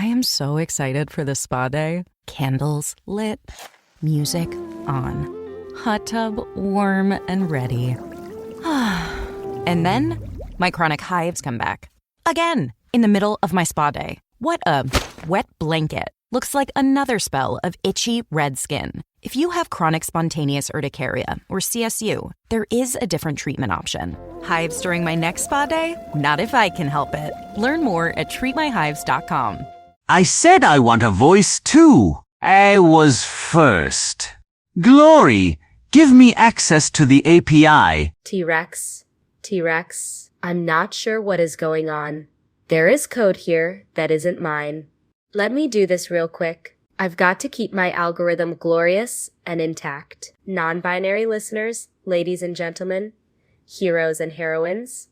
I am so excited for this spa day. Candles lit, music on, hot tub warm and ready. And then my chronic hives come back. Again, in the middle of my spa day. What a wet blanket. Looks like another spell of itchy red skin. If you have chronic spontaneous urticaria, or CSU, there is a different treatment option. Hives during my next spa day? Not if I can help it. Learn more at treatmyhives.com. I said I want a voice too. I was first. Glory, give me access to the API. T-Rex, I'm not sure what is going on. There is code here that isn't mine. Let me do this real quick. I've got to keep my algorithm glorious and intact. Non-binary listeners, ladies and gentlemen, heroes and heroines,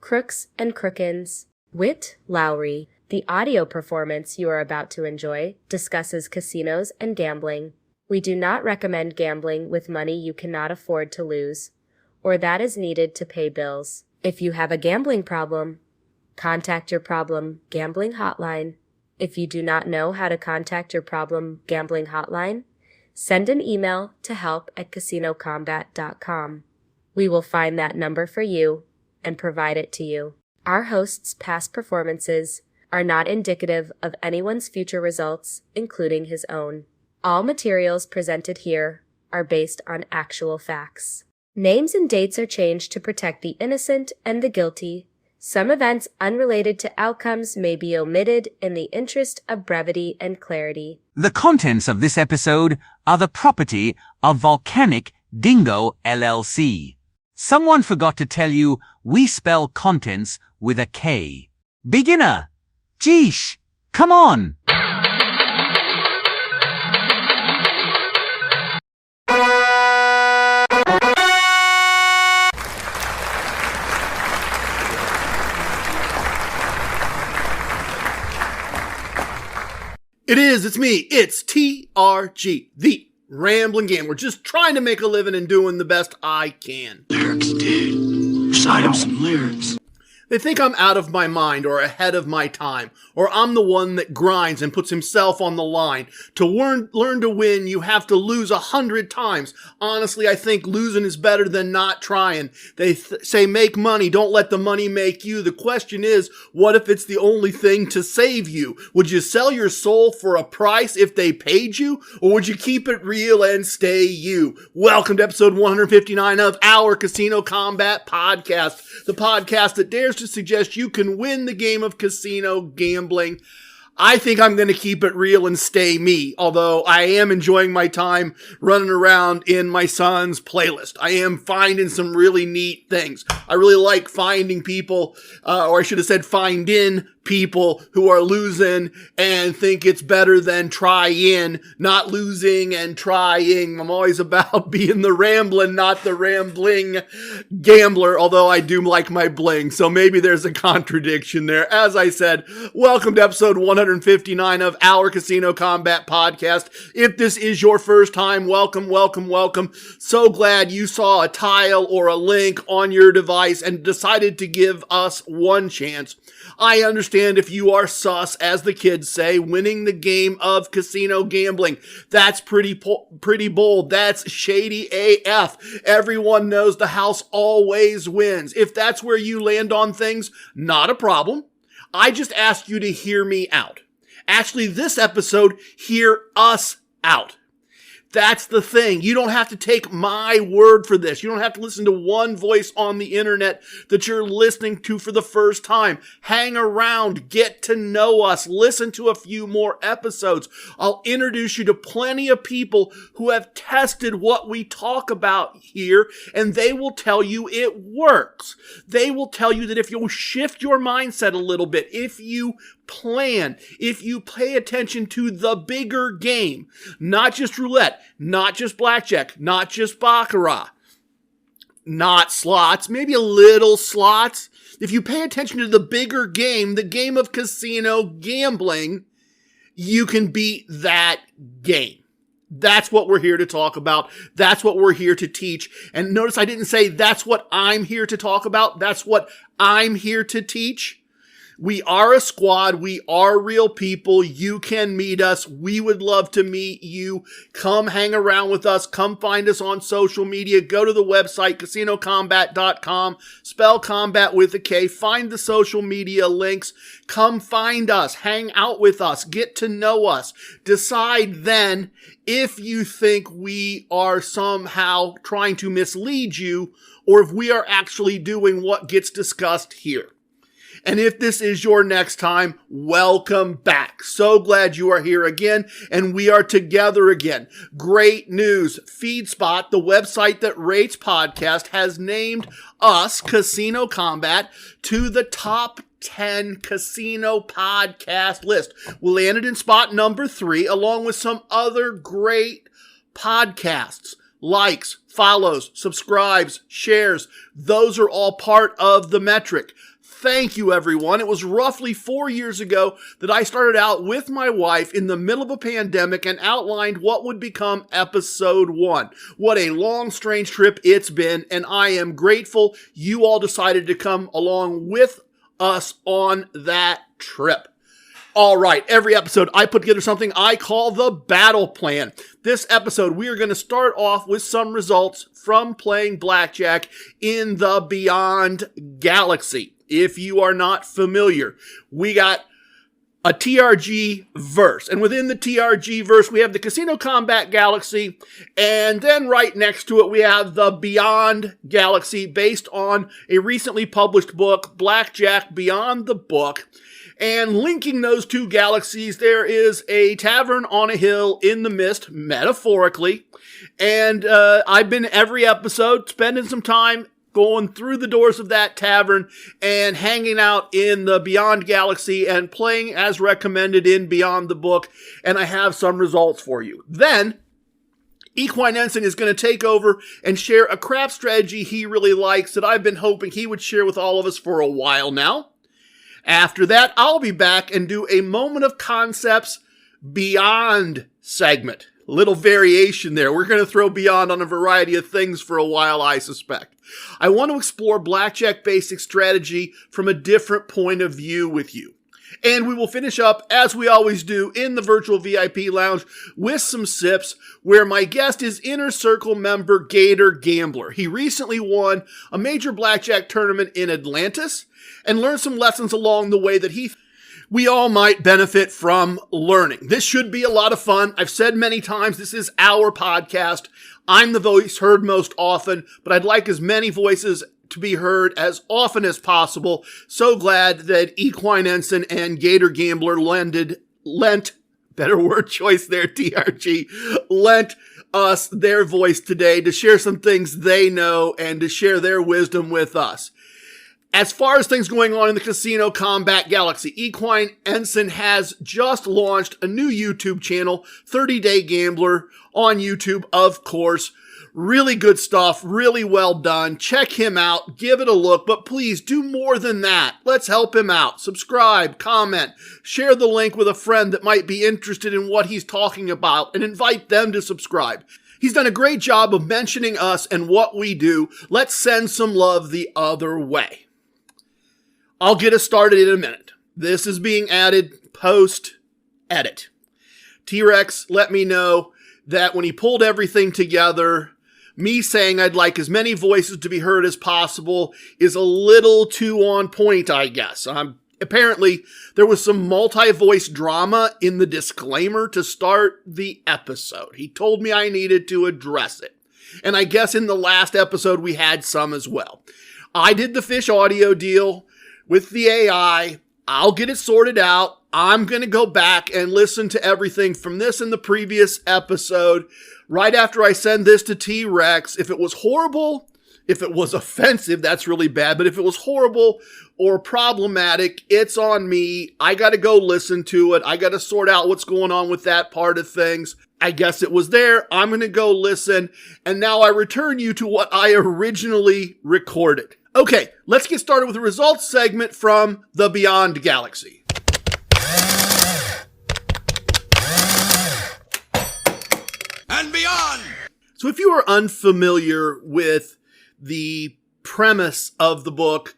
crooks and crookins, Wit Lowry. The audio performance you are about to enjoy discusses casinos and gambling. We do not recommend gambling with money you cannot afford to lose, or that is needed to pay bills. If you have a gambling problem, contact your problem gambling hotline. If you do not know how to contact your problem gambling hotline, send an email to help@casinocombat.com. We will find that number for you and provide it to you. Our host's past performances are not indicative of anyone's future results, including his own. All materials presented here are based on actual facts. Names and dates are changed to protect the innocent and the guilty. Some events unrelated to outcomes may be omitted in the interest of brevity and clarity. The contents of this episode are the property of Volcanic Dingo LLC. Someone forgot to tell you we spell contents with a K. Beginner, Jeesh, come on! It's me, it's TRG, the Ramblin Gambler, just trying to make a living and doing the best I can. Lyrics, dude. Recite him some lyrics. They think I'm out of my mind or ahead of my time, or I'm the one that grinds and puts himself on the line. To learn to win, you have to lose 100 times. Honestly, I think losing is better than not trying. They say make money, don't let the money make you. The question is, what if it's the only thing to save you? Would you sell your soul for a price if they paid you? Or would you keep it real and stay you? Welcome to episode 159 of our Casino Combat Podcast, the podcast that dares to suggest you can win the game of casino gambling. I think I'm going to keep it real and stay me, although I am enjoying my time running around in my son's playlist. I am finding some really neat things. I really like finding people, or I should have said finding people who are losing and think it's better than trying, not losing and trying. I'm always about being the rambling, not the rambling gambler, although I do like my bling, so maybe there's a contradiction there. As I said, welcome to episode 159 of our Casino Combat Podcast. If this is your first time, welcome, welcome, welcome. So glad you saw a tile or a link on your device and decided to give us one chance. I understand if you are sus, as the kids say, winning the game of casino gambling. That's pretty bold. That's shady AF. Everyone knows the house always wins. If that's where you land on things, not a problem. I just ask you to hear me out. Actually, this episode, hear us out. That's the thing. You don't have to take my word for this. You don't have to listen to one voice on the internet that you're listening to for the first time. Hang around, get to know us, listen to a few more episodes. I'll introduce you to plenty of people who have tested what we talk about here, and they will tell you it works. They will tell you that if you'll shift your mindset a little bit, if you plan, if you pay attention to the bigger game, not just roulette, not just blackjack, not just baccarat, not slots, maybe a little slots. If you pay attention to the bigger game, the game of casino gambling, you can beat that game. That's what we're here to talk about. That's what we're here to teach. And notice I didn't say that's what I'm here to talk about. That's what I'm here to teach. We are a squad. We are real people. You can meet us. We would love to meet you. Come hang around with us. Come find us on social media. Go to the website, casinocombat.com. Spell combat with a K. Find the social media links. Come find us. Hang out with us. Get to know us. Decide then if you think we are somehow trying to mislead you or if we are actually doing what gets discussed here. And if this is your next time, welcome back. So glad you are here again, and we are together again. Great news. FeedSpot, the website that rates podcasts, has named us, Casino Combat, to the top 10 casino podcast list. We landed in spot number 3, along with some other great podcasts. Likes, follows, subscribes, shares. Those are all part of the metric. Thank you, everyone. It was roughly 4 years ago that I started out with my wife in the middle of a pandemic and outlined what would become episode 1. What a long, strange trip it's been, and I am grateful you all decided to come along with us on that trip. All right, every episode I put together something I call the battle plan. This episode, we are going to start off with some results from playing Blackjack in the Beyond Galaxy. If you are not familiar, we got a TRG verse. And within the TRG verse, we have the Casino Combat Galaxy. And then right next to it, we have the Beyond Galaxy based on a recently published book, Blackjack Beyond the Book. And linking those two galaxies, there is a tavern on a hill in the mist, metaphorically. And I've been every episode spending some time going through the doors of that tavern and hanging out in the Beyond Galaxy and playing as recommended in Beyond the Book. And I have some results for you. Then Equine Ensign is going to take over and share a craft strategy he really likes that I've been hoping he would share with all of us for a while now. After that, I'll be back and do a Moment of Koncepts Beyond segment. Little variation there. We're going to throw Beyond on a variety of things for a while, I suspect. I want to explore Blackjack basic strategy from a different point of view with you. And we will finish up, as we always do, in the virtual VIP lounge with some sips, where my guest is Inner Circle member Gator Gambler. He recently won a major Blackjack tournament in Atlantis and learned some lessons along the way that we all might benefit from learning. This should be a lot of fun. I've said many times, this is our podcast. I'm the voice heard most often, but I'd like as many voices to be heard as often as possible. So glad that Equine Ensign and Gator Gambler lent, better word choice there, TRG, lent us their voice today to share some things they know and to share their wisdom with us. As far as things going on in the Casino Combat Galaxy, Equine Ensign has just launched a new YouTube channel, 30 Day Gambler, on YouTube, of course. Really good stuff, really well done. Check him out, give it a look, but please do more than that. Let's help him out. Subscribe, comment, share the link with a friend that might be interested in what he's talking about, and invite them to subscribe. He's done a great job of mentioning us and what we do. Let's send some love the other way. I'll get us started in a minute. This is being added post-edit. T-Rex let me know that when he pulled everything together, me saying I'd like as many voices to be heard as possible is a little too on point, I guess. Apparently, there was some multi-voice drama in the disclaimer to start the episode. He told me I needed to address it. And I guess in the last episode, we had some as well. I did the fish audio deal with the AI. I'll get it sorted out. I'm going to go back and listen to everything from this and the previous episode right after I send this to T-Rex. If it was horrible, if it was offensive, that's really bad. But if it was horrible or problematic, it's on me. I got to go listen to it. I got to sort out what's going on with that part of things. I guess it was there. I'm going to go listen. And now I return you to what I originally recorded. Okay, let's get started with the results segment from the Beyond Galaxy. And beyond! So if you are unfamiliar with the premise of the book,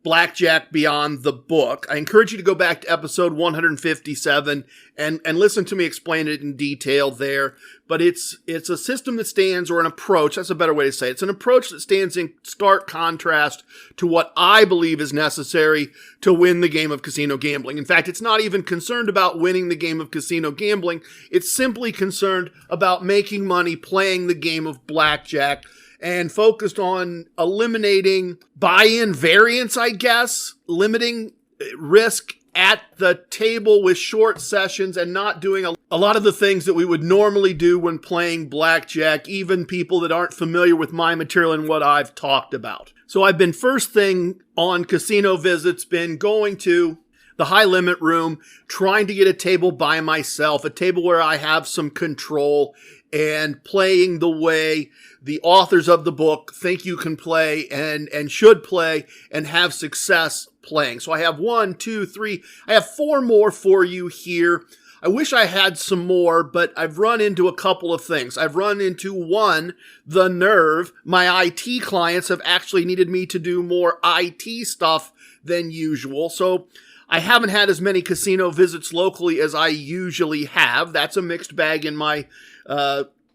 Blackjack Beyond the Book. I encourage you to go back to episode 157 and listen to me explain it in detail there. But it's a system that stands, or an approach, that's a better way to say it. It's an approach that stands in stark contrast to what I believe is necessary to win the game of casino gambling. In fact, it's not even concerned about winning the game of casino gambling. It's simply concerned about making money playing the game of blackjack, and focused on eliminating buy-in variance, I guess, limiting risk at the table with short sessions, and not doing a lot of the things that we would normally do when playing blackjack, even people that aren't familiar with my material and what I've talked about. So I've been first thing on casino visits, been going to the high limit room, trying to get a table by myself, a table where I have some control, and playing the way the authors of the book think you can play and should play and have success playing. So I have 1, 2, 3, I have 4 more for you here. I wish I had some more, but I've run into a couple of things. I've run into, one, the nerve. My IT clients have actually needed me to do more IT stuff than usual. So I haven't had as many casino visits locally as I usually have. That's a mixed bag in my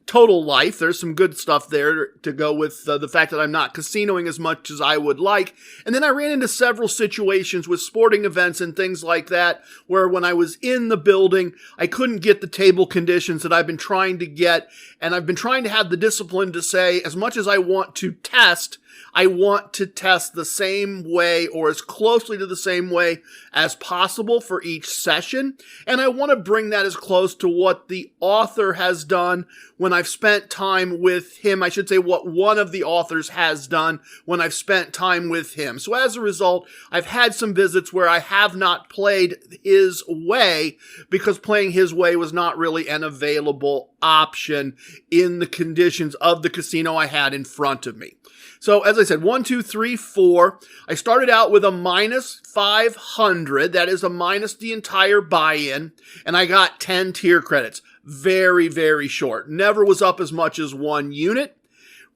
total life. There's some good stuff there to go with the fact that I'm not casinoing as much as I would like. And then I ran into several situations with sporting events and things like that, where when I was in the building, I couldn't get the table conditions that I've been trying to get. And I've been trying to have the discipline to say, as much as I want to test, I want to test the same way, or as closely to the same way as possible for each session. And I want to bring that as close to what the author has done when I've spent time with him. I should say what one of the authors has done when I've spent time with him. So as a result, I've had some visits where I have not played his way because playing his way was not really an available option in the conditions of the casino I had in front of me. So as I said, 1, 2, 3, 4. I started out with a minus 500. That is a minus the entire buy-in. And I got 10 tier credits. Very, very short. Never was up as much as 1 unit.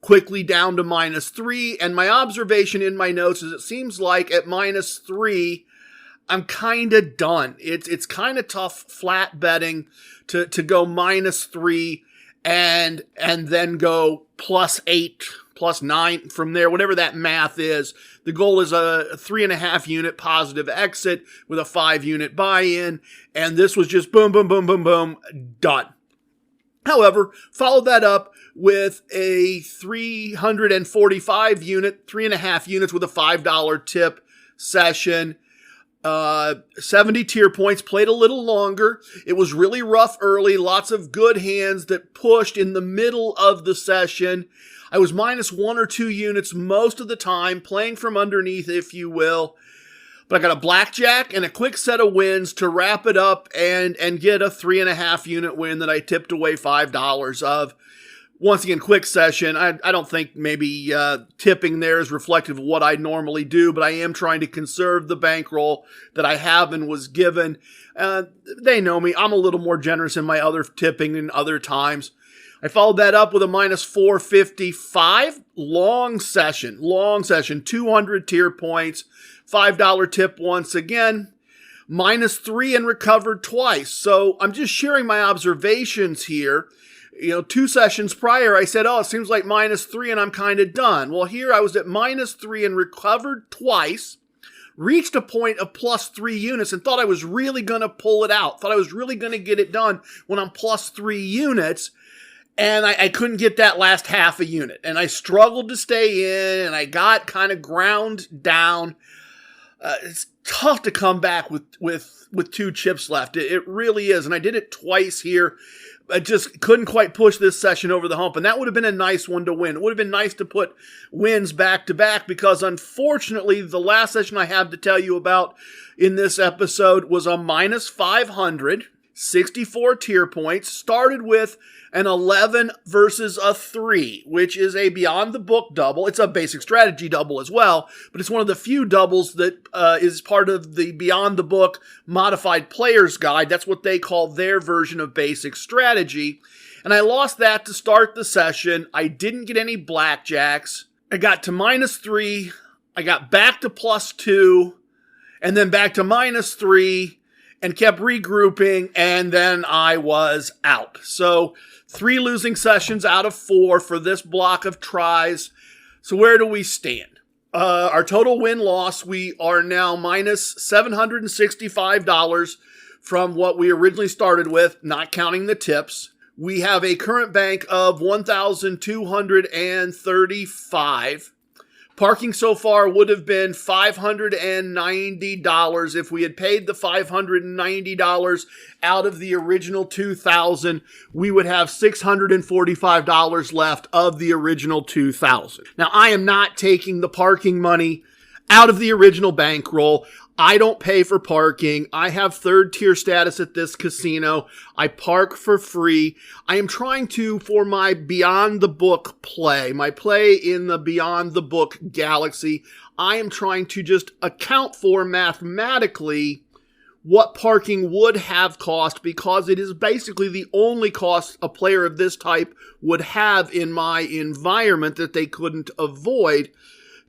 Quickly down to minus 3. And my observation in my notes is it seems like at minus 3, I'm kind of done. It's kind of tough flat betting to go minus 3 and then go plus 8, plus 9 from there, whatever that math is. The goal is a 3.5 unit positive exit with a 5 unit buy-in. And this was just boom, boom, boom, boom, boom, done. However, followed that up with a 345 unit, 3.5 units with a $5 tip session. 70 tier points, played a little longer. It was really rough early, lots of good hands that pushed in the middle of the session. I was minus 1 or 2 units most of the time, playing from underneath, if you will. But I got a blackjack and a quick set of wins to wrap it up and get a 3.5 unit win that I tipped away $5 of. Once again, quick session. I don't think maybe tipping there is reflective of what I normally do, but I am trying to conserve the bankroll that I have and was given. They know me. I'm a little more generous in my other tipping than other times. I followed that up with a minus 455. Long session, 200 tier points, $5 tip once again. Minus 3 and recovered twice. So I'm just sharing my observations here. 2 sessions prior, I said, it seems like minus 3 and I'm kind of done. Well, here I was at minus 3 and recovered twice, reached a point of plus 3 units and thought I was really going to pull it out, thought I was really going to get it done when I'm plus 3 units. And I couldn't get that last half a unit. And I struggled to stay in, and I got kind of ground down. It's tough to come back with 2 chips left. It really is. And I did it twice here. I just couldn't quite push this session over the hump. And that would have been a nice one to win. It would have been nice to put wins back to back, because unfortunately, the last session I have to tell you about in this episode was a minus 500, 64 tier points, started with an 11 versus a 3, which is a Beyond the Book double. It's a basic strategy double as well, but it's one of the few doubles that is part of the Beyond the Book modified player's guide. That's what they call their version of basic strategy. And I lost that to start the session. I didn't get any blackjacks. I got to minus 3 I got back to +2 and then back to -3 and kept regrouping, and then I was out. So 3 losing sessions out of 4 for this block of tries. So where do we stand? Our total win-loss, we are now minus $765 from what we originally started with, not counting the tips. We have a current bank of $1,235. Parking so far would have been $590 if we had paid the $590 out of the original $2,000. We would have $645 left of the original $2,000. Now, I am not taking the parking money out of the original bankroll. I don't pay for parking. I have 3rd tier status at this casino. I park for free. I am trying to, for my Beyond the Book play, my play in the Beyond the Book galaxy, I am trying to just account for mathematically what parking would have cost, because it is basically the only cost a player of this type would have in my environment that they couldn't avoid,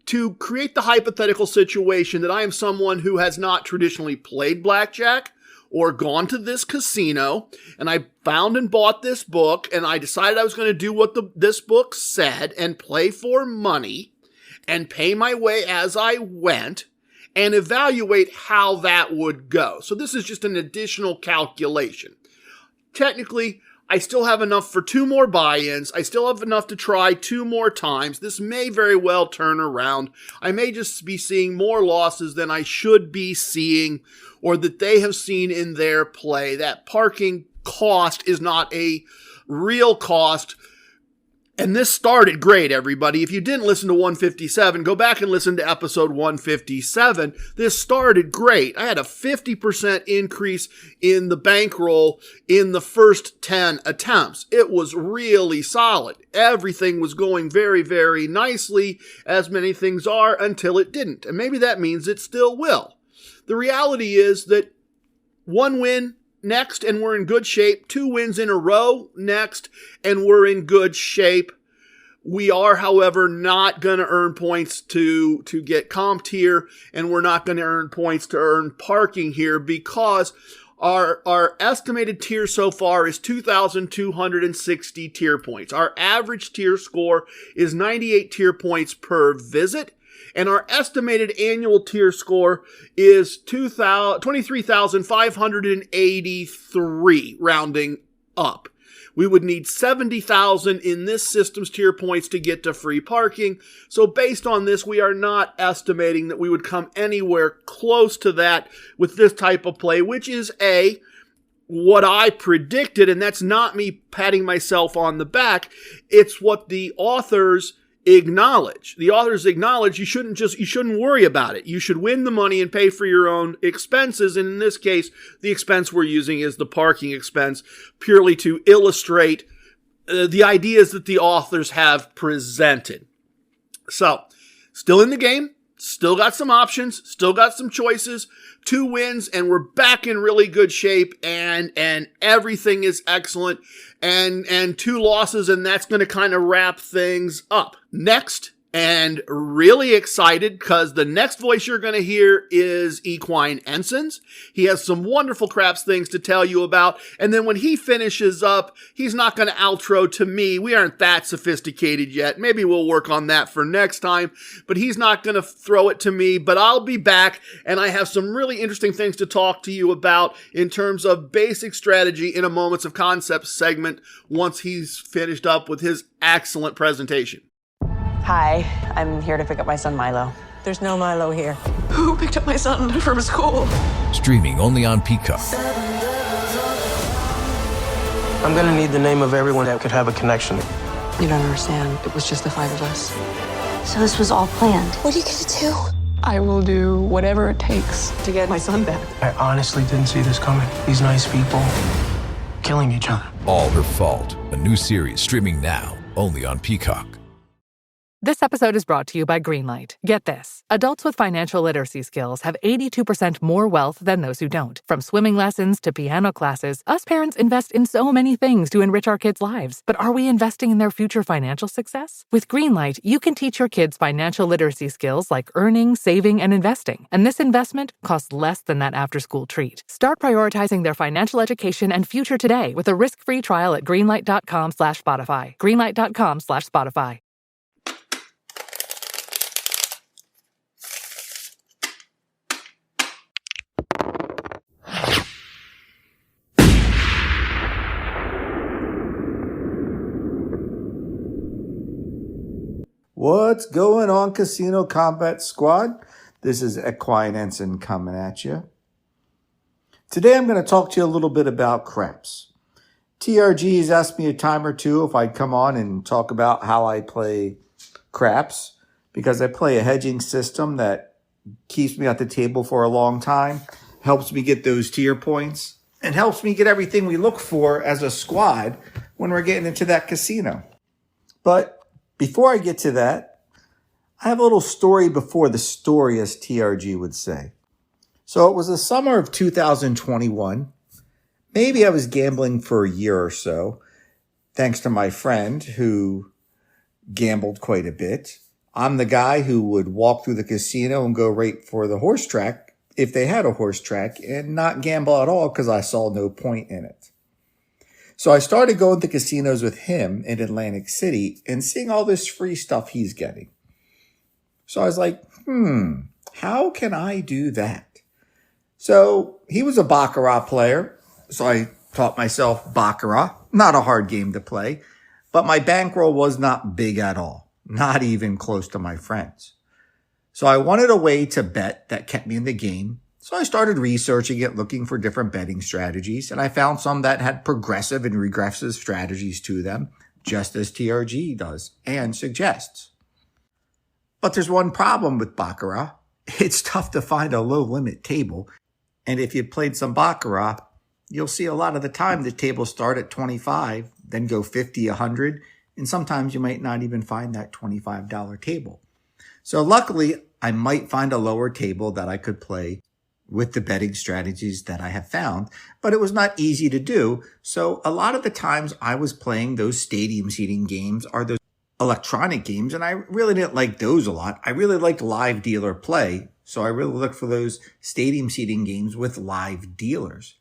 to create the hypothetical situation that I am someone who has not traditionally played blackjack or gone to this casino, and I found and bought this book, and I decided I was going to do what this book said and play for money and pay my way as I went and evaluate how that would go. So this is just an additional calculation. Technically, I still have enough for 2 more buy-ins. I still have enough to try 2 more times. This may very well turn around. I may just be seeing more losses than I should be seeing, or that they have seen in their play. That parking cost is not a real cost. And this started great, everybody. If you didn't listen to 157, go back and listen to episode 157. This started great. I had a 50% increase in the bankroll in the first 10 attempts. It was really solid. Everything was going very, very nicely, as many things are, until it didn't. And maybe that means it still will. The reality is that 1 win next, and we're in good shape. 2 wins in a row next, and we're in good shape. We are, however, not going to earn points to get comped here, and we're not going to earn points to earn parking here, because our estimated tier so far is 2,260 tier points. Our average tier score is 98 tier points per visit. And our estimated annual tier score is 23,583, rounding up. We would need 70,000 in this system's tier points to get to free parking. So based on this, we are not estimating that we would come anywhere close to that with this type of play, which is what I predicted, and that's not me patting myself on the back. It's what the authors acknowledge. The authors acknowledge you shouldn't worry about it. You should win the money and pay for your own expenses. And in this case, the expense we're using is the parking expense, purely to illustrate the ideas that the authors have presented. So, still in the game, still got some options, still got some choices, 2 wins, and we're back in really good shape, and everything is excellent, and 2 losses, and that's going to kind of wrap things up. Next, and really excited, because the next voice you're going to hear is Equine Ensign's. He has some wonderful craps things to tell you about, and then when he finishes up, he's not going to outro to me. We aren't that sophisticated yet. Maybe we'll work on that for next time, but he's not going to throw it to me, but I'll be back, and I have some really interesting things to talk to you about in terms of basic strategy in a Moments of Koncepts segment once he's finished up with his excellent presentation. Hi, I'm here to pick up my son Milo. There's no Milo here. Who picked up my son from school? Streaming only on Peacock. I'm gonna need the name of everyone that could have a connection. You don't understand. It was just the 5 of us. So this was all planned. What are you gonna do? I will do whatever it takes to get my son back. I honestly didn't see this coming. These nice people killing each other. All Her Fault. A new series streaming now only on Peacock. This episode is brought to you by Greenlight. Get this. Adults with financial literacy skills have 82% more wealth than those who don't. From swimming lessons to piano classes, us parents invest in so many things to enrich our kids' lives. But are we investing in their future financial success? With Greenlight, you can teach your kids financial literacy skills like earning, saving, and investing. And this investment costs less than that after-school treat. Start prioritizing their financial education and future today with a risk-free trial at greenlight.com/Spotify. Greenlight.com/Spotify. What's going on, Casino Combat Squad? This is Equine Ensign coming at you. Today I'm going to talk to you a little bit about craps. TRG has asked me a time or two if I'd come on and talk about how I play craps, because I play a hedging system that keeps me at the table for a long time, helps me get those tier points, and helps me get everything we look for as a squad when we're getting into that casino. But before I get to that, I have a little story before the story, as TRG would say. So it was the summer of 2021. Maybe I was gambling for a year or so, thanks to my friend who gambled quite a bit. I'm the guy who would walk through the casino and go right for the horse track if they had a horse track and not gamble at all because I saw no point in it. So I started going to casinos with him in Atlantic City and seeing all this free stuff he's getting. So I was like, how can I do that? So he was a Baccarat player. So I taught myself Baccarat, not a hard game to play, but my bankroll was not big at all, not even close to my friends. So I wanted a way to bet that kept me in the game. So I started researching it, looking for different betting strategies, and I found some that had progressive and regressive strategies to them, just as TRG does and suggests. But there's one problem with Baccarat. It's tough to find a low-limit table, and if you played some Baccarat, you'll see a lot of the time the tables start at 25, then go 50, 100, and sometimes you might not even find that $25 table. So luckily, I might find a lower table that I could play with the betting strategies that I have found, but it was not easy to do. So a lot of the times I was playing those stadium seating games or those electronic games, and I really didn't like those a lot. I really liked live dealer play, so I really looked for those stadium seating games with live dealers.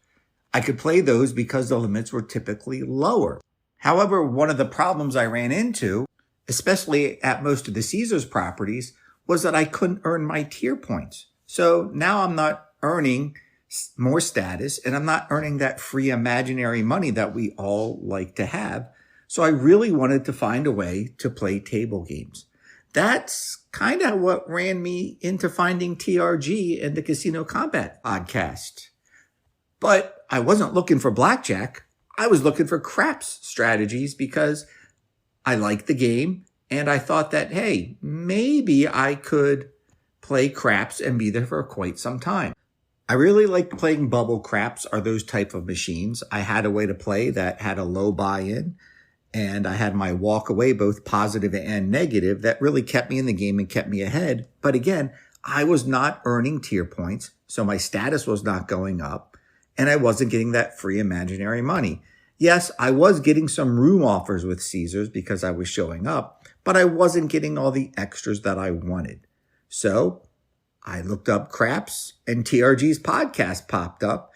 I could play those because the limits were typically lower. However, one of the problems I ran into, especially at most of the Caesars properties, was that I couldn't earn my tier points. So now I'm not earning more status, and I'm not earning that free imaginary money that we all like to have. So I really wanted to find a way to play table games. That's kind of what ran me into finding TRG and the Casino Combat podcast. But I wasn't looking for blackjack. I was looking for craps strategies because I liked the game, and I thought that, hey, maybe I could play craps and be there for quite some time. I really liked playing bubble craps or those type of machines. I had a way to play that had a low buy-in, and I had my walk away, both positive and negative, that really kept me in the game and kept me ahead. But again, I was not earning tier points, so my status was not going up, and I wasn't getting that free imaginary money. Yes, I was getting some room offers with Caesars because I was showing up, but I wasn't getting all the extras that I wanted. So I looked up craps, and TRG's podcast popped up.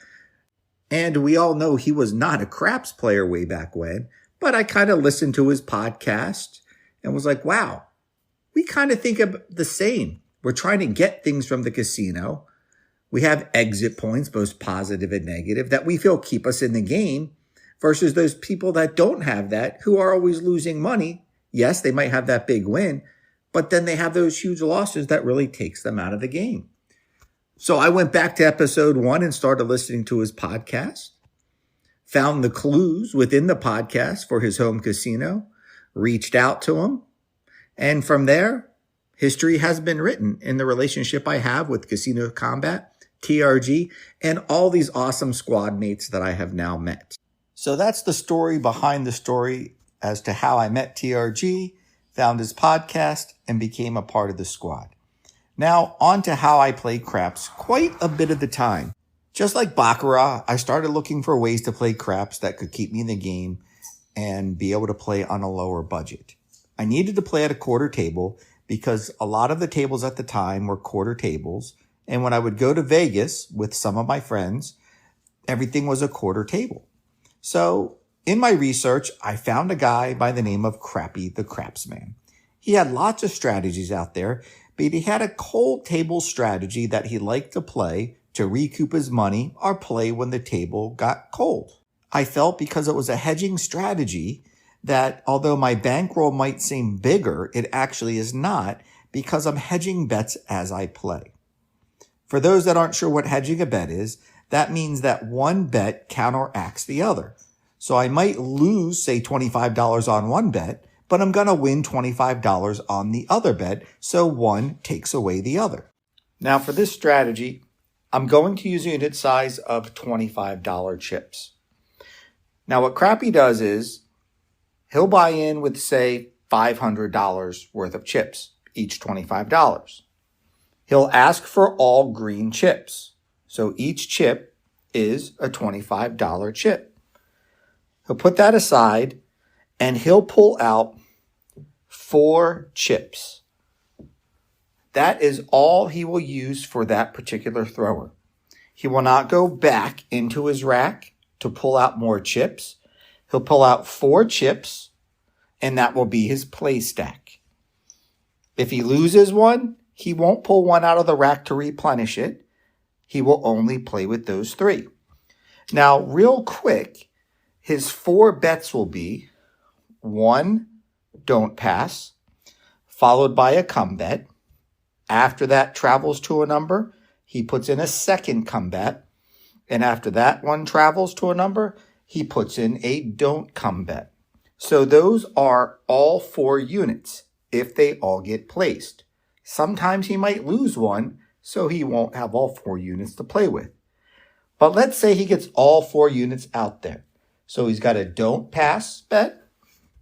And we all know he was not a craps player way back when, but I kind of listened to his podcast and was like, wow, we kind of think of the same. We're trying to get things from the casino. We have exit points, both positive and negative, that we feel keep us in the game versus those people that don't have that, who are always losing money. Yes, they might have that big win, but then they have those huge losses that really takes them out of the game. So I went back to episode 1 and started listening to his podcast, found the clues within the podcast for his home casino, reached out to him, and from there, history has been written in the relationship I have with Casino Combat, TRG, and all these awesome squad mates that I have now met. So that's the story behind the story as to how I met TRG found his podcast, and became a part of the squad. Now, on to how I play craps quite a bit of the time. Just like Baccarat, I started looking for ways to play craps that could keep me in the game and be able to play on a lower budget. I needed to play at a quarter table because a lot of the tables at the time were quarter tables. And when I would go to Vegas with some of my friends, everything was a quarter table. So in my research, I found a guy by the name of Crappy the Crapsman. He had lots of strategies out there, but he had a cold table strategy that he liked to play to recoup his money or play when the table got cold. I felt because it was a hedging strategy that although my bankroll might seem bigger, it actually is not because I'm hedging bets as I play. For those that aren't sure what hedging a bet is, that means that one bet counteracts the other. So I might lose, say, $25 on one bet, but I'm going to win $25 on the other bet, so one takes away the other. Now for this strategy, I'm going to use a unit size of $25 chips. Now what Crappy does is, he'll buy in with, say, $500 worth of chips, each $25. He'll ask for all green chips. So each chip is a $25 chip. He'll put that aside and he'll pull out 4 chips. That is all he will use for that particular thrower. He will not go back into his rack to pull out more chips. He'll pull out 4 chips, and that will be his play stack. If he loses one, he won't pull one out of the rack to replenish it. He will only play with those 3. Now, real quick, his 4 bets will be 1, don't pass, followed by a come bet. After that travels to a number, he puts in a second come bet. And after that one travels to a number, he puts in a don't come bet. So those are all 4 units if they all get placed. Sometimes he might lose one, so he won't have all 4 units to play with. But let's say he gets all 4 units out there. So he's got a don't pass bet,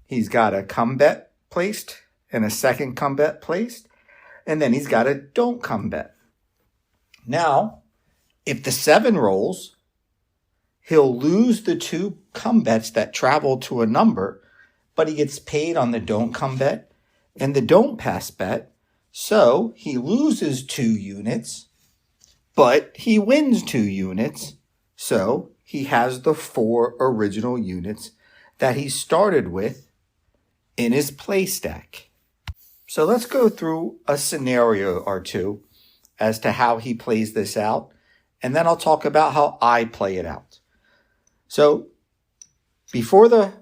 he's got a come bet placed, and a second come bet placed, and then he's got a don't come bet. Now, if the 7 rolls, he'll lose the 2 come bets that travel to a number, but he gets paid on the don't come bet and the don't pass bet. So he loses 2 units, but he wins 2 units. So he has the 4 original units that he started with in his play stack. So let's go through a scenario or two as to how he plays this out, and then I'll talk about how I play it out. So before the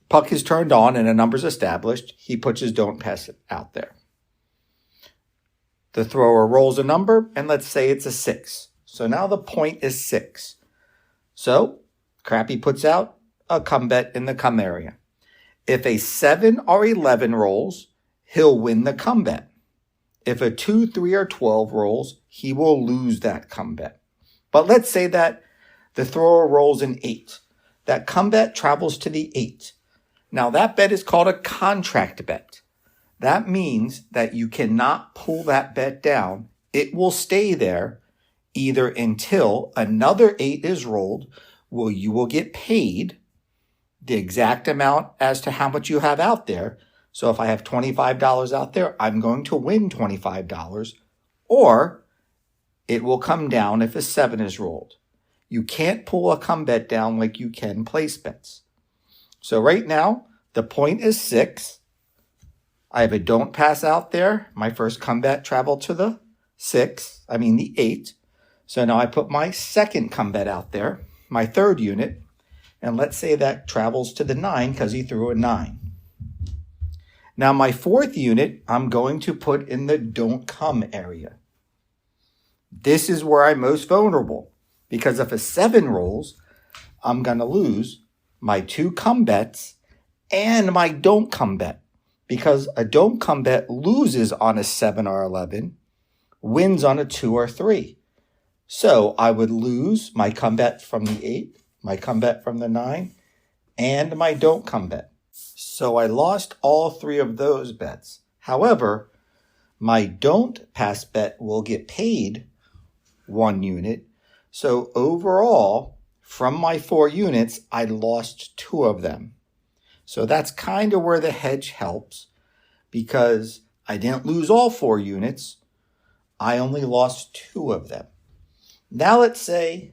puck is turned on and a number's established, he puts his don't pass it out there. The thrower rolls a number, and let's say it's a 6. So now the point is 6. So Crappy puts out a come bet in the come area. If a 7 or 11 rolls, he'll win the come bet. If a 2, 3, or 12 rolls, he will lose that come bet. But let's say that the thrower rolls an 8. That come bet travels to the 8. Now that bet is called a contract bet. That means that you cannot pull that bet down. It will stay there either until another 8 is rolled, where you will get paid the exact amount as to how much you have out there. So if I have $25 out there, I'm going to win $25, or it will come down if a 7 is rolled. You can't pull a come bet down like you can place bets. So right now, the point is 6. I have a don't pass out there. My first come bet traveled to the 8. So now I put my second come bet out there, my third unit, and let's say that travels to the 9 because he threw a 9. Now my fourth unit, I'm going to put in the don't come area. This is where I'm most vulnerable, because if a 7 rolls, I'm going to lose my 2 come bets and my don't come bet, because a don't come bet loses on a 7 or 11, wins on a 2 or 3. So I would lose my come bet from the 8, my come bet from the 9, and my don't come bet. So I lost all 3 of those bets. However, my don't pass bet will get paid 1 unit. So overall, from my 4 units, I lost 2 of them. So that's kind of where the hedge helps, because I didn't lose all 4 units. I only lost 2 of them. Now let's say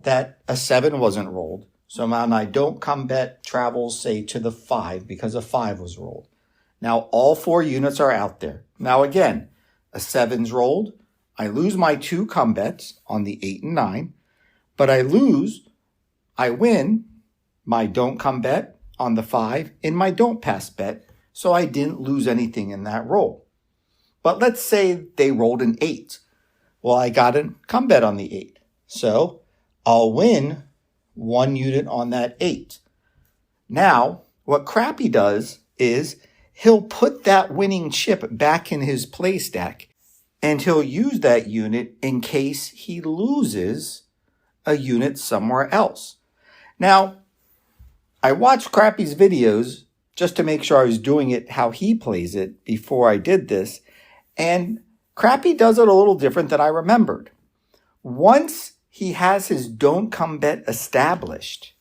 that a 7 wasn't rolled. So now my don't come bet travels, say, to the 5 because a 5 was rolled. Now all 4 units are out there. Now again, a 7's rolled. I lose my 2 come bets on the 8 and 9, but I win my don't come bet on the 5 in my don't pass bet, so I didn't lose anything in that roll. But let's say they rolled an 8. Well, I got a come bet on the 8, so I'll win 1 unit on that 8. Now, what Crappy does is he'll put that winning chip back in his play stack, and he'll use that unit in case he loses a unit somewhere else. Now, I watched Crappy's videos just to make sure I was doing it how he plays it before I did this, and Crappy does it a little different than I remembered. Once he has his don't come bet established,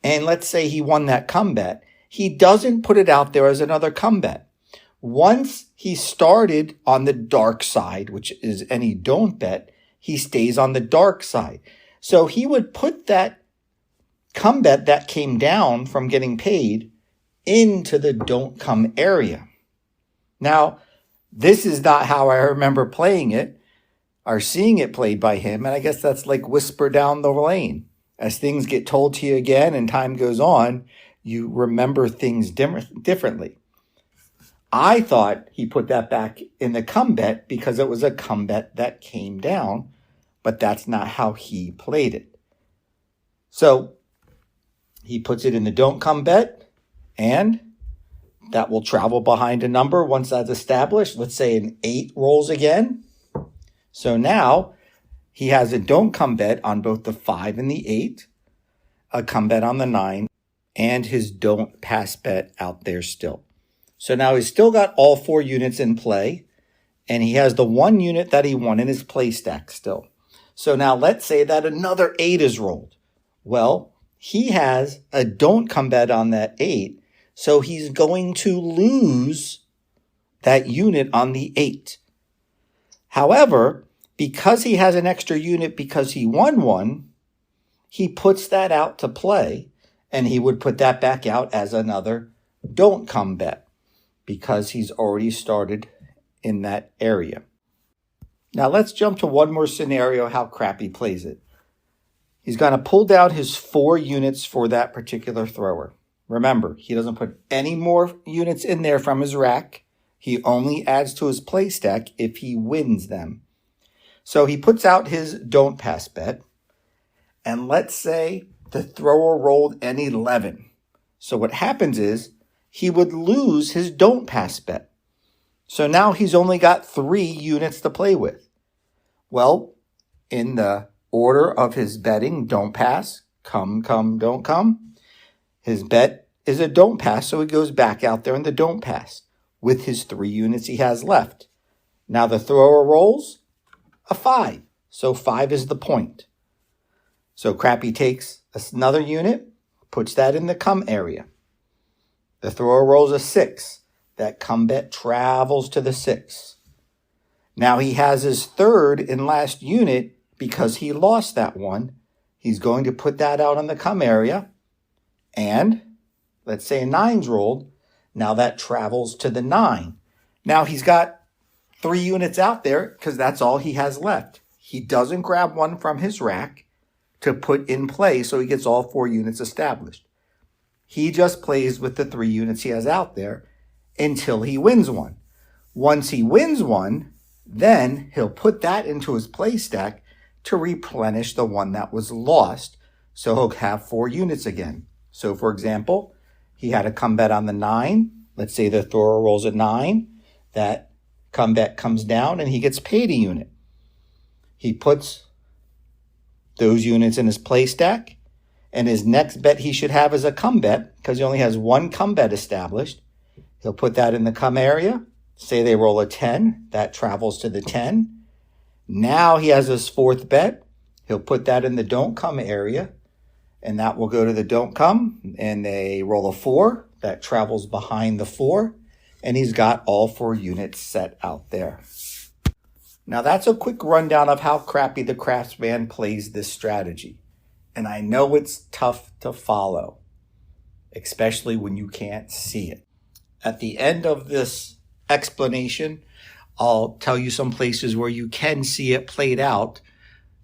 and let's say he won that come bet, he doesn't put it out there as another come bet. Once he started on the dark side, which is any don't bet, he stays on the dark side. So he would put that come bet that came down from getting paid into the don't come area. Now, this is not how I remember playing it or seeing it played by him, and I guess that's like whisper down the lane. As things get told to you again and time goes on, you remember things differently. I thought he put that back in the come bet because it was a come bet that came down, but that's not how he played it. So he puts it in the don't come bet, and that will travel behind a number once that's established. Let's say an 8 rolls again. So now he has a don't come bet on both the 5 and the 8, a come bet on the 9, and his don't pass bet out there still. So now he's still got all 4 units in play, and he has the 1 unit that he won in his play stack still. So now let's say that another 8 is rolled. Well, he has a don't come bet on that 8, so he's going to lose that unit on the 8. However, because he has an extra unit because he won one, he puts that out to play, and he would put that back out as another don't come bet because he's already started in that area. Now let's jump to one more scenario how Crappy plays it. He's going to pull down his 4 units for that particular thrower. Remember, he doesn't put any more units in there from his rack. He only adds to his play stack if he wins them. So he puts out his don't pass bet, and let's say the thrower rolled an 11. So what happens is he would lose his don't pass bet. So now he's only got 3 units to play with. Well, in the order of his betting, don't pass, come, don't come, his bet is a don't pass, so he goes back out there in the don't pass with his 3 units he has left. Now the thrower rolls a 5, so 5 is the point. So Crappy takes another unit, puts that in the come area. The thrower rolls a 6. That come bet travels to the 6. Now he has his 3rd and last unit because he lost that one. He's going to put that out on the come area. And let's say a 9's rolled. Now that travels to the 9. Now he's got 3 units out there because that's all he has left. He doesn't grab one from his rack to put in play so he gets all 4 units established. He just plays with the 3 units he has out there until he wins one. Once he wins one, then he'll put that into his play stack to replenish the one that was lost, so he'll have 4 units again. So for example, he had a come bet on the 9. Let's say the thrower rolls a 9. That come bet comes down and he gets paid a unit. He puts those units in his play stack, and his next bet he should have is a come bet because he only has one come bet established. He'll put that in the come area. Say they roll a 10, that travels to the 10. Now he has his fourth bet. He'll put that in the don't come area, and that will go to the don't come, and they roll a 4, that travels behind the 4, and he's got all 4 units set out there. Now that's a quick rundown of how Crappy the Craftsman plays this strategy. And I know it's tough to follow, especially when you can't see it. At the end of this explanation, I'll tell you some places where you can see it played out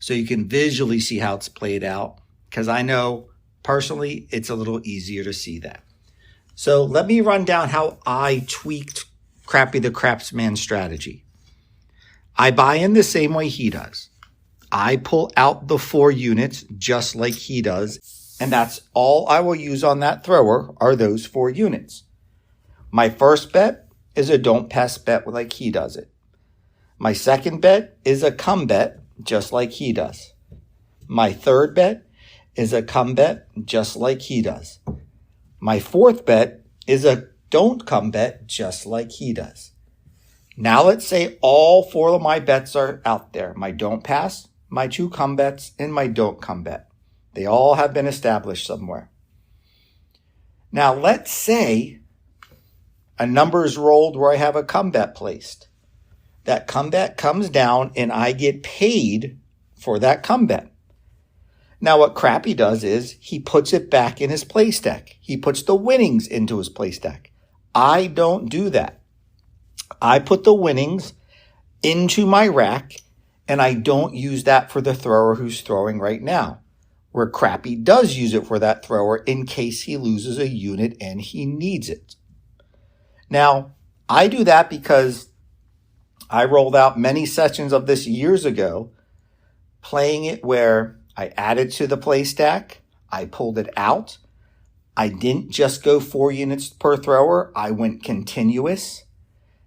so you can visually see how it's played out, because I know personally it's a little easier to see that. So let me run down how I tweaked Crappy the Craftsman's strategy. I buy in the same way he does. I pull out the 4 units just like he does, and that's all I will use on that thrower are those 4 units. My first bet is a don't pass bet like he does it. My second bet is a come bet just like he does. My third bet is a come bet just like he does. My fourth bet is a don't come bet just like he does. Now let's say all 4 of my bets are out there. My don't pass, my 2 come bets, and my don't come bet. They all have been established somewhere. Now let's say a number is rolled where I have a come bet placed. That come bet comes down and I get paid for that come bet. Now what Crappy does is he puts it back in his play stack. He puts the winnings into his play stack. I don't do that. I put the winnings into my rack, and I don't use that for the thrower who's throwing right now, where Crappy does use it for that thrower in case he loses a unit and he needs it. Now, I do that because I rolled out many sessions of this years ago, playing it where I added to the play stack, I pulled it out. I didn't just go 4 units per thrower. I went continuous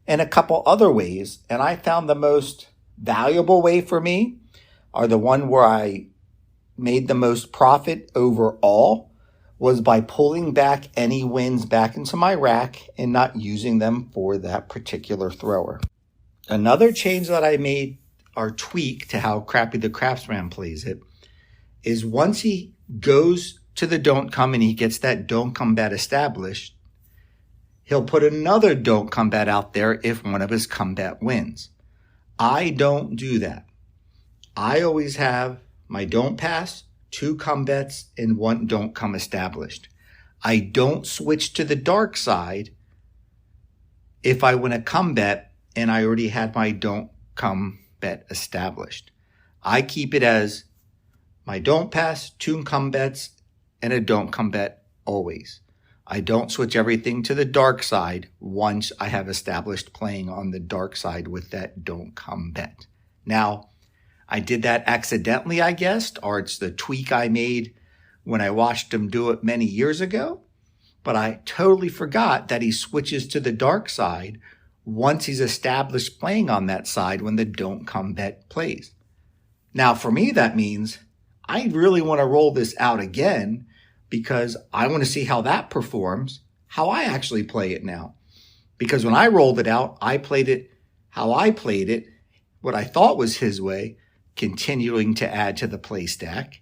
and a couple other ways. And I found the most valuable way for me are the one where I made the most profit overall was by pulling back any wins back into my rack and not using them for that particular thrower. Another change that I made or tweak to how Crappy the Craftsman plays it is once he goes to the don't come and he gets that don't come bet established, he'll put another don't come bet out there if one of his come bet wins. I don't do that. I always have my don't pass, 2 come bets, and 1 don't come established. I don't switch to the dark side if I win a come bet and I already had my don't come bet established. I keep it as my don't pass, 2 come bets, and a don't come bet always. I don't switch everything to the dark side once I have established playing on the dark side with that don't come bet. Now, I did that accidentally, I guess, or it's the tweak I made when I watched him do it many years ago, but I totally forgot that he switches to the dark side once he's established playing on that side when the don't come bet plays. Now, for me, that means I really want to roll this out again because I want to see how that performs, how I actually play it now. Because when I rolled it out, I played it how I played it, what I thought was his way, continuing to add to the play stack,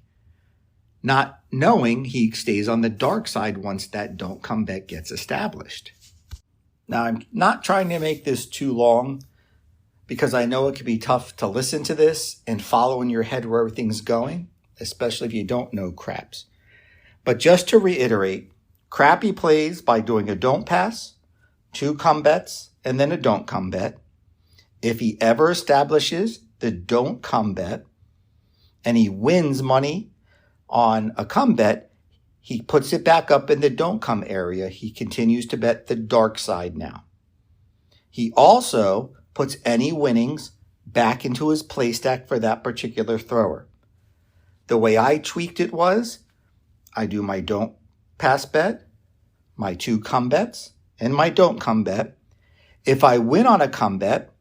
not knowing he stays on the dark side once that don't come bet gets established. Now, I'm not trying to make this too long because I know it can be tough to listen to this and follow in your head where everything's going, especially if you don't know craps. But just to reiterate, Crappy plays by doing a don't pass, 2 come bets, and then a don't come bet. If he ever establishes the don't come bet and he wins money on a come bet, he puts it back up in the don't come area. He continues to bet the dark side now. He also puts any winnings back into his play stack for that particular thrower. The way I tweaked it was I do my don't pass bet, my 2 come bets, and my don't come bet. If I win on a come bet,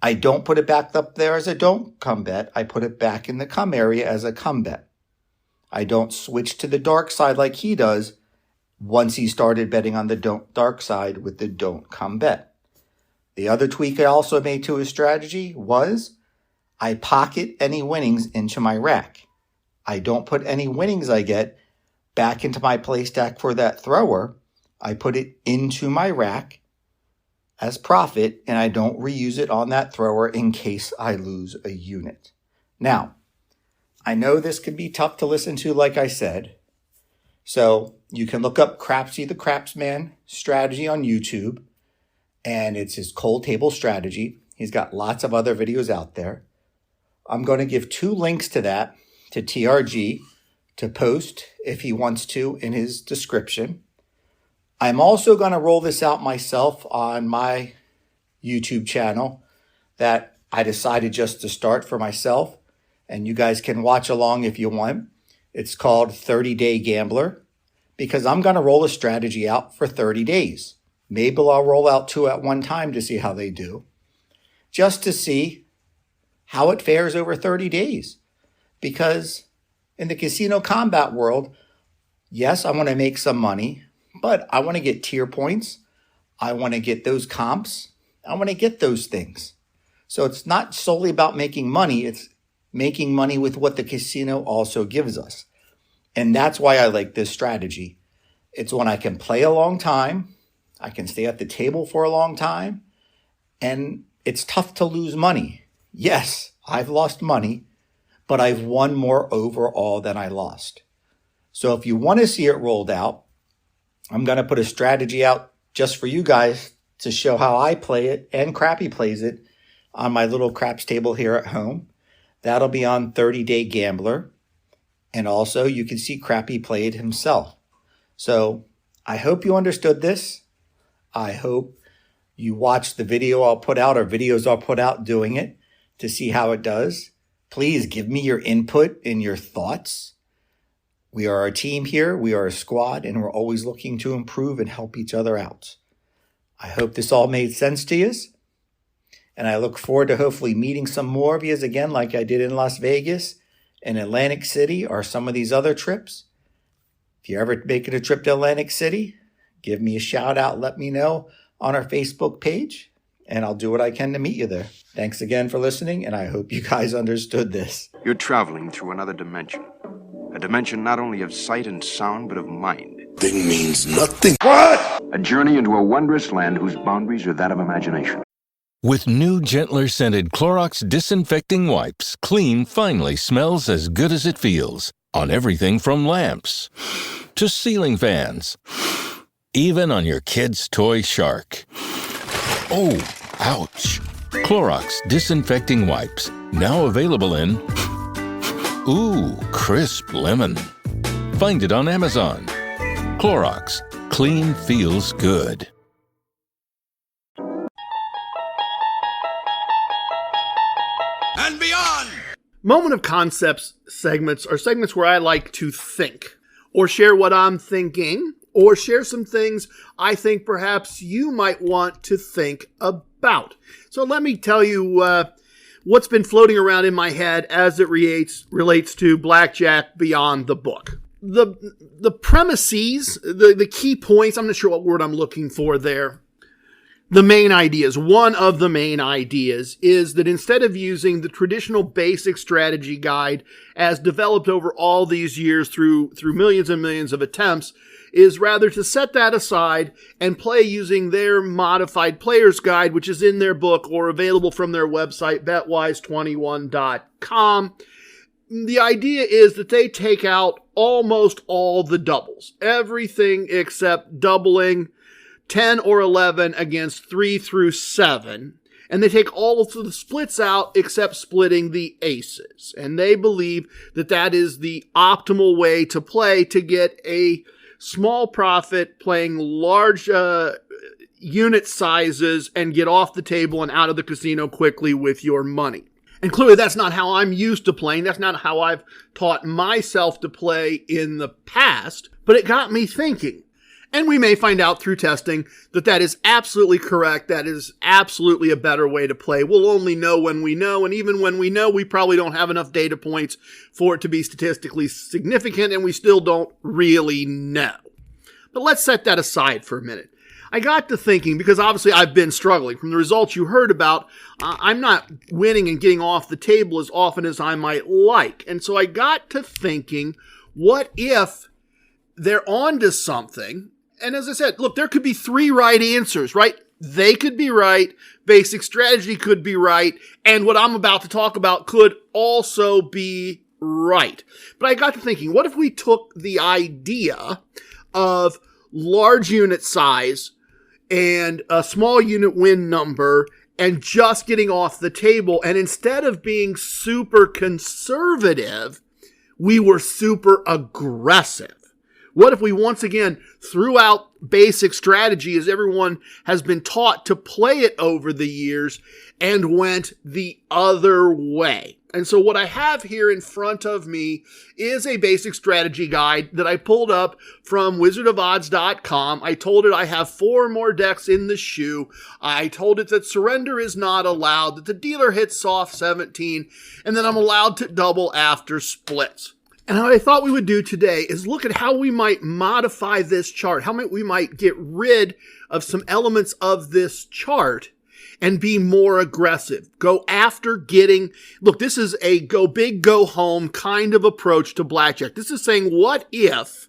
I don't put it back up there as a don't come bet. I put it back in the come area as a come bet. I don't switch to the dark side like he does once he started betting on the dark side with the don't come bet. The other tweak I also made to his strategy was I pocket any winnings into my rack. I don't put any winnings I get back into my play stack for that thrower. I put it into my rack as profit, and I don't reuse it on that thrower in case I lose a unit. Now, I know this can be tough to listen to, like I said, so you can look up Crapsy the Crapsman strategy on YouTube, and it's his cold table strategy. He's got lots of other videos out there. I'm going to give 2 links to that, to TRG, to post if he wants to in his description. I'm also going to roll this out myself on my YouTube channel that I decided just to start for myself, and you guys can watch along if you want. It's called 30 Day Gambler, because I'm going to roll a strategy out for 30 days. Maybe I'll roll out 2 at one time to see how they do, just to see how it fares over 30 days. Because in the casino combat world, yes, I want to make some money, but I want to get tier points. I want to get those comps. I want to get those things. So it's not solely about making money. It's making money with what the casino also gives us. And that's why I like this strategy. It's when I can play a long time. I can stay at the table for a long time. And it's tough to lose money. Yes, I've lost money, but I've won more overall than I lost. So if you want to see it rolled out, I'm going to put a strategy out just for you guys to show how I play it and Crappy plays it on my little craps table here at home. That'll be on 30 Day Gambler. And also you can see Crappy play it himself. So I hope you understood this. I hope you watched the video I'll put out or videos I'll put out doing it to see how it does. Please give me your input and your thoughts. We are a team here, we are a squad, and we're always looking to improve and help each other out. I hope this all made sense to you, and I look forward to hopefully meeting some more of you again like I did in Las Vegas, in Atlantic City, or some of these other trips. If you're ever making a trip to Atlantic City, give me a shout out, let me know on our Facebook page, and I'll do what I can to meet you there. Thanks again for listening, and I hope you guys understood this. You're traveling through another dimension. A dimension not only of sight and sound, but of mind. Thing means nothing. What? A journey into a wondrous land whose boundaries are that of imagination. With new, gentler scented Clorox disinfecting wipes, clean finally smells as good as it feels. On everything from lamps to ceiling fans. Even on your kid's toy shark. Oh, ouch. Clorox disinfecting wipes. Now available in... Ooh, crisp lemon. Find it on Amazon. Clorox. Clean feels good. And beyond! Moment of Koncepts segments are segments where I like to think, or share what I'm thinking, or share some things I think perhaps you might want to think about. So let me tell you what's been floating around in my head as it relates to Blackjack Beyond the book. The premises, the key points, I'm not sure what word I'm looking for there. The main ideas, one of the main ideas is that instead of using the traditional basic strategy guide as developed over all these years through millions and millions of attempts, is rather to set that aside and play using their modified player's guide, which is in their book or available from their website, betwise21.com. The idea is that they take out almost all the doubles, everything except doubling 10 or 11 against 3 through 7. And they take all of the splits out except splitting the aces. And they believe that that is the optimal way to play to get a small profit playing large unit sizes and get off the table and out of the casino quickly with your money. And clearly that's not how I'm used to playing. That's not how I've taught myself to play in the past. But it got me thinking. And we may find out through testing that that is absolutely correct. That is absolutely a better way to play. We'll only know when we know, and even when we know, we probably don't have enough data points for it to be statistically significant, and we still don't really know. But let's set that aside for a minute. I got to thinking, because obviously I've been struggling. From the results you heard about, I'm not winning and getting off the table as often as I might like. And so I got to thinking, what if they're onto something? And as I said, look, there could be 3 right answers, right? They could be right, basic strategy could be right, and what I'm about to talk about could also be right. But I got to thinking, what if we took the idea of large unit size and a small unit win number and just getting off the table, and instead of being super conservative, we were super aggressive? What if we once again threw out basic strategy as everyone has been taught to play it over the years and went the other way? And so what I have here in front of me is a basic strategy guide that I pulled up from wizardofodds.com. I told it I have 4 more decks in the shoe. I told it that surrender is not allowed, that the dealer hits soft 17, and that I'm allowed to double after splits. And what I thought we would do today is look at how we might modify this chart, how we might get rid of some elements of this chart and be more aggressive. Go after getting, look, this is a go big, go home kind of approach to blackjack. This is saying, what if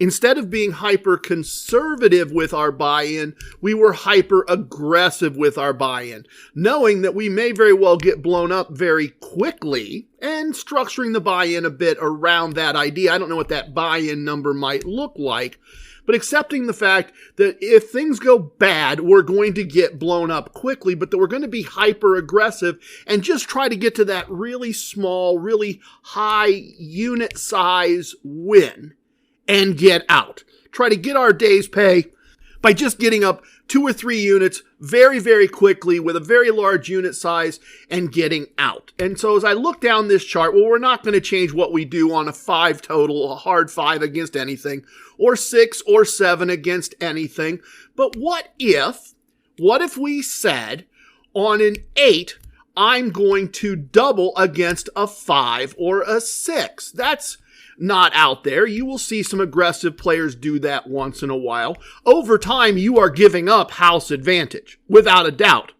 instead of being hyper conservative with our buy-in, we were hyper aggressive with our buy-in, knowing that we may very well get blown up very quickly, and structuring the buy-in a bit around that idea. I don't know what that buy-in number might look like, but accepting the fact that if things go bad, we're going to get blown up quickly, but that we're going to be hyper aggressive and just try to get to that really small, really high unit size win and get out. Try to get our day's pay by just getting up 2 or 3 units very, very quickly with a very large unit size and getting out. And so as I look down this chart, well, we're not going to change what we do on a 5 total, a hard 5 against anything, or 6 or 7 against anything. But what if we said on an 8, I'm going to double against a 5 or a 6? That's not out there. You will see some aggressive players do that once in a while. Over time, you are giving up house advantage, without a doubt.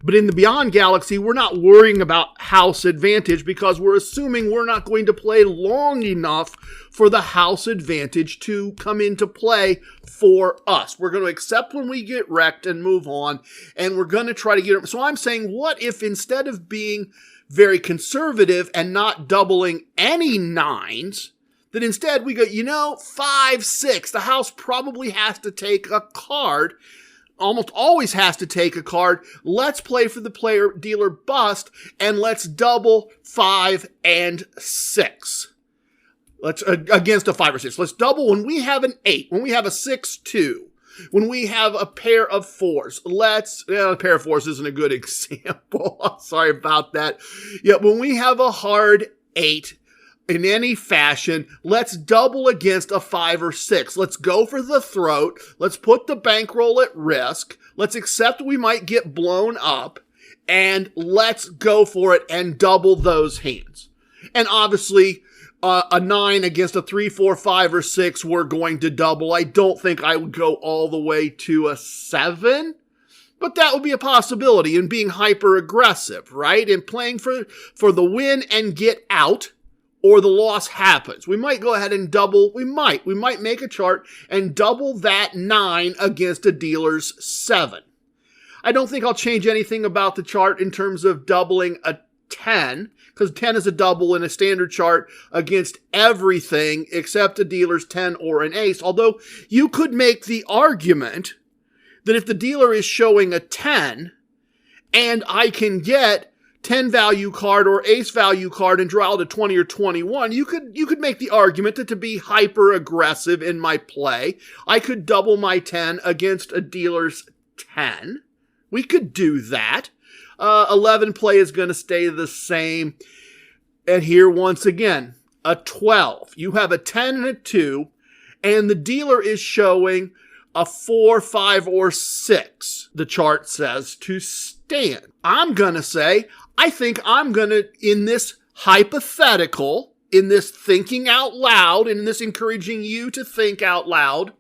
But in the Beyond Galaxy, we're not worrying about house advantage because we're assuming we're not going to play long enough for the house advantage to come into play for us. We're going to accept when we get wrecked and move on, and we're going to try to get it. So I'm saying, what if instead of being very conservative and not doubling any 9s, that instead we go, 5, 6, the house probably has to take a card, almost always has to take a card. Let's play for the player dealer bust, and let's double 5 and 6. Let's against a 5 or 6. Let's double when we have an 8, when we have a 6, 2. When we have a pair of 4s, a pair of 4s isn't a good example. Sorry about that. Yeah, when we have a hard 8 in any fashion, let's double against a 5 or 6. Let's go for the throat. Let's put the bankroll at risk. Let's accept we might get blown up, and let's go for it and double those hands. And obviously, a 9 against a 3, 4, 5, or 6, we're going to double. I don't think I would go all the way to a 7, but that would be a possibility in being hyper aggressive, right? And playing for the win and get out, or the loss happens. We might go ahead and double. We might make a chart and double that 9 against a dealer's 7. I don't think I'll change anything about the chart in terms of doubling a 10, because 10 is a double in a standard chart against everything except a dealer's 10 or an ace. Although you could make the argument that if the dealer is showing a 10 and I can get 10 value card or ace value card and draw out a 20 or 21, you could make the argument that to be hyper aggressive in my play, I could double my 10 against a dealer's 10. We could do that. 11 play is going to stay the same. And here, once again, a 12. You have a 10 and a 2, and the dealer is showing a 4, 5, or 6, the chart says, to stand. I'm going to say, I think I'm going to, in this hypothetical, in this thinking out loud, in this encouraging you to think out loud,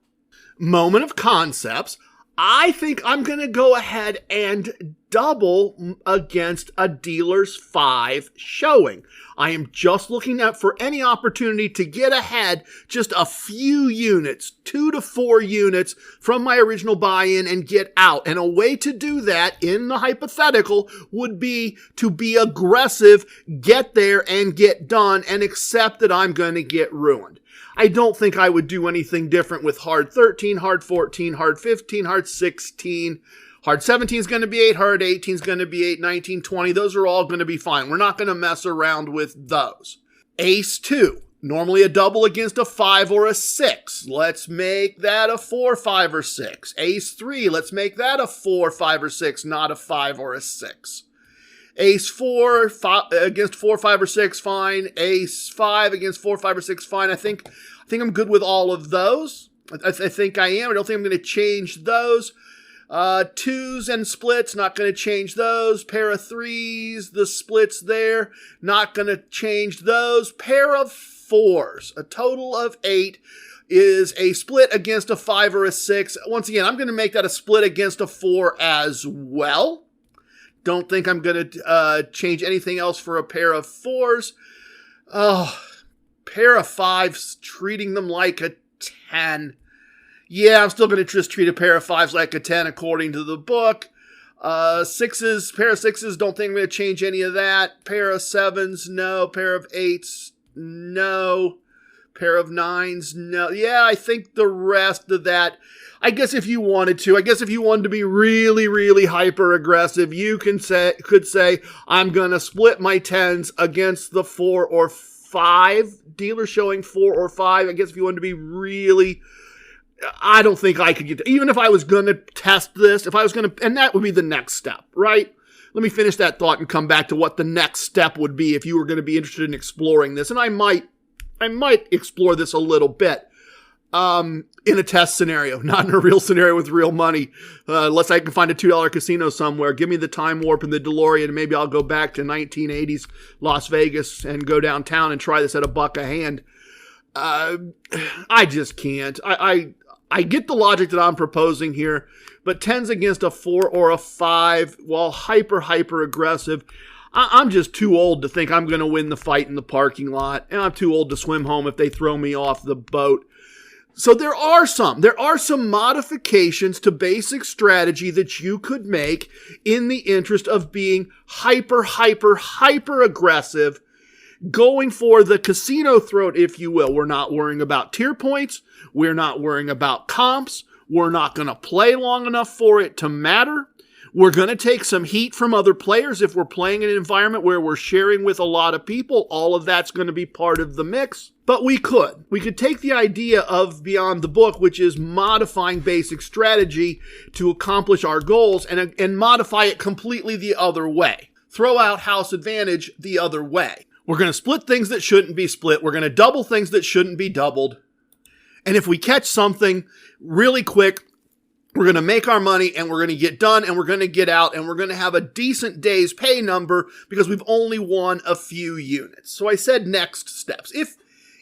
moment of concepts, I think I'm going to go ahead and double against a dealer's 5 showing. I am just looking out for any opportunity to get ahead just a few units, 2 to 4 units from my original buy-in and get out. And a way to do that in the hypothetical would be to be aggressive, get there and get done, and accept that I'm going to get ruined. I don't think I would do anything different with hard 13, hard 14, hard 15, hard 16. Hard 17 is going to be 8, hard 18 is going to be 8, 19, 20. Those are all going to be fine. We're not going to mess around with those. Ace 2, normally a double against a 5 or a 6. Let's make that a 4, 5, or 6. Ace 3, let's make that a 4, 5, or 6, not a 5 or a 6. Ace 4 against 4, 5, or 6, fine. Ace 5 against 4, 5, or 6, fine. I think I'm good with all of those. I think I am. I don't think I'm going to change those. 2s and splits, not going to change those. Pair of 3s, the splits there, not going to change those. Pair of 4s, a total of 8, is a split against a 5 or a 6. Once again, I'm going to make that a split against a 4 as well. Don't think I'm going to change anything else for a pair of 4s. Oh, pair of 5s, treating them like a 10. Yeah, I'm still going to just treat a pair of 5s like a 10 according to the book. 6s, pair of 6s, don't think I'm going to change any of that. Pair of 7s, no. Pair of 8s, no. Pair of 9s, no. Yeah, I think the rest of that, I guess if you wanted to be really, really hyper aggressive, you could say, I'm going to split my 10s against the 4 or 5. Dealer showing 4 or 5. I guess if you wanted to be really, I don't think I could get to, even if I was going to test this, and that would be the next step, right? Let me finish that thought and come back to what the next step would be if you were going to be interested in exploring this. And I might explore this a little bit. In a test scenario, not in a real scenario with real money, unless I can find a $2 casino somewhere. Give me the time warp and the DeLorean, and maybe I'll go back to 1980s Las Vegas and go downtown and try this at $1 a hand. I just can't. I get the logic that I'm proposing here, but 10s against a 4 or a 5, while hyper aggressive, I'm just too old to think I'm going to win the fight in the parking lot, and I'm too old to swim home if they throw me off the boat. So there are some modifications to basic strategy that you could make in the interest of being hyper aggressive, going for the casino throat, if you will. We're not worrying about tier points. We're not worrying about comps. We're not going to play long enough for it to matter. We're going to take some heat from other players if we're playing in an environment where we're sharing with a lot of people. All of that's going to be part of the mix. But we could take the idea of Beyond the Book, which is modifying basic strategy to accomplish our goals, and modify it completely the other way. Throw out house advantage the other way. We're going to split things that shouldn't be split. We're going to double things that shouldn't be doubled. And if we catch something really quick, we're going to make our money, and we're going to get done, and we're going to get out, and we're going to have a decent day's pay number because we've only won a few units. So I said next steps.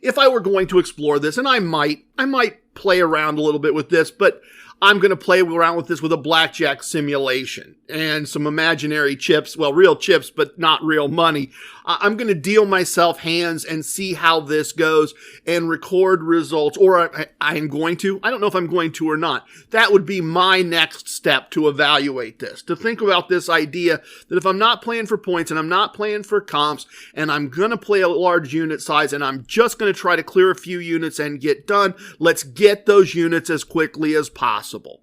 If I were going to explore this, and I might play around a little bit with this, but I'm going to play around with this with a blackjack simulation and some imaginary chips, well, real chips, but not real money. I'm going to deal myself hands and see how this goes and record results, or I am going to. I don't know if I'm going to or not. That would be my next step to evaluate this, to think about this idea that if I'm not playing for points and I'm not playing for comps and I'm going to play a large unit size and I'm just going to try to clear a few units and get done, let's get those units as quickly as possible.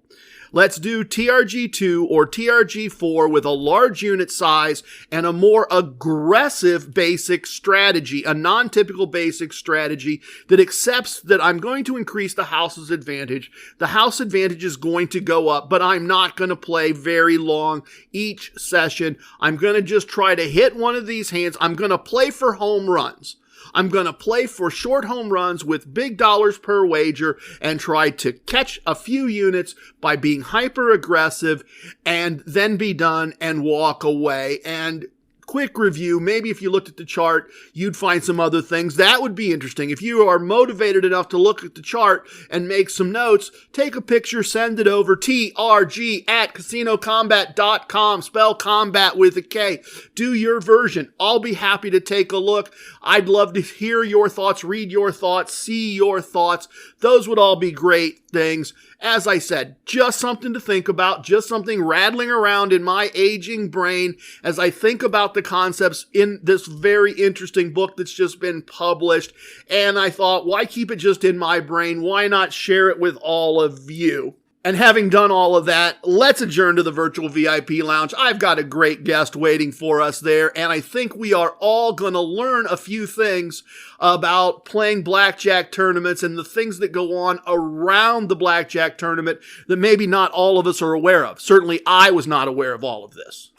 Let's do TRG2 or TRG4 with a large unit size and a more aggressive basic strategy, a non-typical basic strategy that accepts that I'm going to increase the house's advantage. The house advantage is going to go up, but I'm not going to play very long each session. I'm going to just try to hit one of these hands. I'm going to play for home runs. I'm going to play for short home runs with big dollars per wager and try to catch a few units by being hyper aggressive and then be done and walk away. And quick review, maybe if you looked at the chart, you'd find some other things. That would be interesting. If you are motivated enough to look at the chart and make some notes, take a picture, send it over, trg@casinocombat.com, spell combat with a K. Do your version. I'll be happy to take a look. I'd love to hear your thoughts, read your thoughts, see your thoughts. Those would all be great things. As I said, just something to think about, just something rattling around in my aging brain as I think about the concepts in this very interesting book that's just been published. And I thought, why keep it just in my brain? Why not share it with all of you? And having done all of that, let's adjourn to the virtual VIP lounge. I've got a great guest waiting for us there, and I think we are all going to learn a few things about playing blackjack tournaments and the things that go on around the blackjack tournament that maybe not all of us are aware of. Certainly, I was not aware of all of this.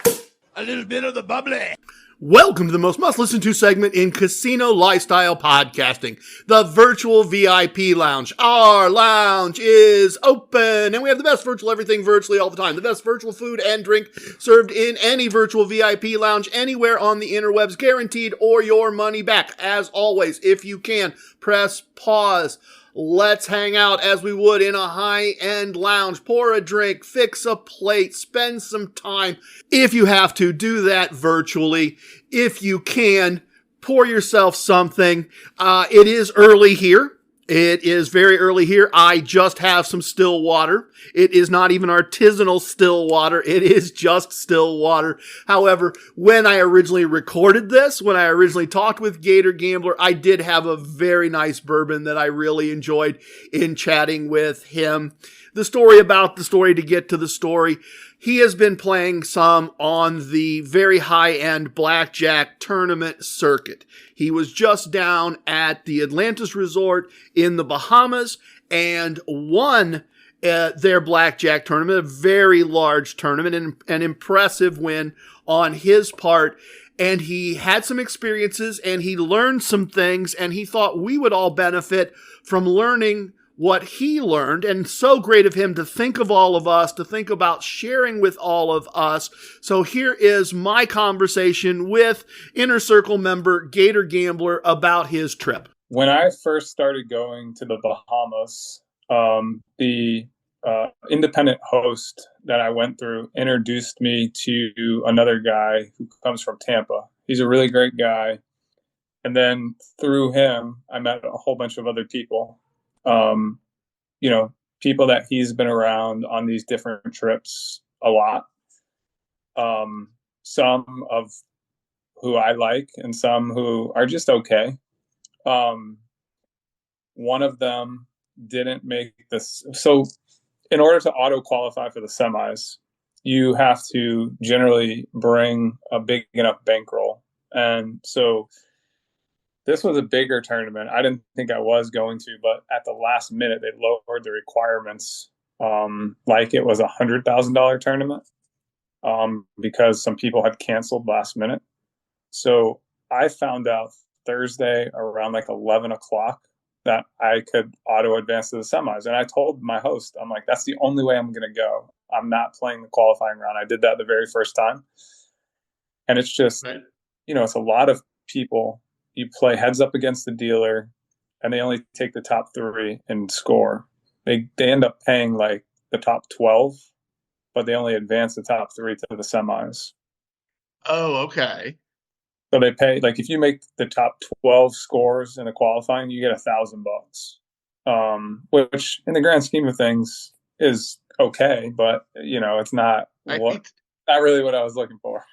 A little bit of the bubbly. Welcome to the most must-listen-to segment in casino lifestyle podcasting, the Virtual VIP Lounge. Our lounge is open, and we have the best virtual everything virtually all the time. The best virtual food and drink served in any virtual VIP lounge anywhere on the interwebs, guaranteed or your money back. As always, if you can, press pause. Let's hang out as we would in a high-end lounge. Pour a drink, fix a plate, spend some time. If you have to, do that virtually. If you can, pour yourself something. It is early here. It is very early here. I just have some still water. It is not even artisanal still water. It is just still water. However, when I originally recorded this, when I originally talked with Gator Gambler, I did have a very nice bourbon that I really enjoyed in chatting with him. The story about the story to get to the story. He has been playing some on the very high-end blackjack tournament circuit. He was just down at the Atlantis Resort in the Bahamas and won their blackjack tournament, a very large tournament, and an impressive win on his part. And he had some experiences and he learned some things, and he thought we would all benefit from learning what he learned, and so great of him to think of all of us, to think about sharing with all of us. So here is my conversation with Inner Circle member Gator Gambler about his trip. When I first started going to the Bahamas, the independent host that I went through introduced me to another guy who comes from Tampa. He's a really great guy. And then through him, I met a whole bunch of other people. People that he's been around on these different trips a lot. Some of who I like and some who are just okay. One of them didn't make this. So in order to auto qualify for the semis, you have to generally bring a big enough bankroll. And so this was a bigger tournament. I didn't think I was going to, but at the last minute, they lowered the requirements like it was $100,000 tournament because some people had canceled last minute. So I found out Thursday around like 11 o'clock that I could auto advance to the semis. And I told my host, I'm like, that's the only way I'm going to go. I'm not playing the qualifying round. I did that the very first time. And it's just, it's a lot of people. You play heads up against the dealer, and they only take the top 3 and score. They end up paying like the top 12, but they only advance the top 3 to the semis. Oh, okay. So they pay, like, if you make the top 12 scores in the qualifying, you get $1,000, which in the grand scheme of things is okay, but it's not really what I was looking for.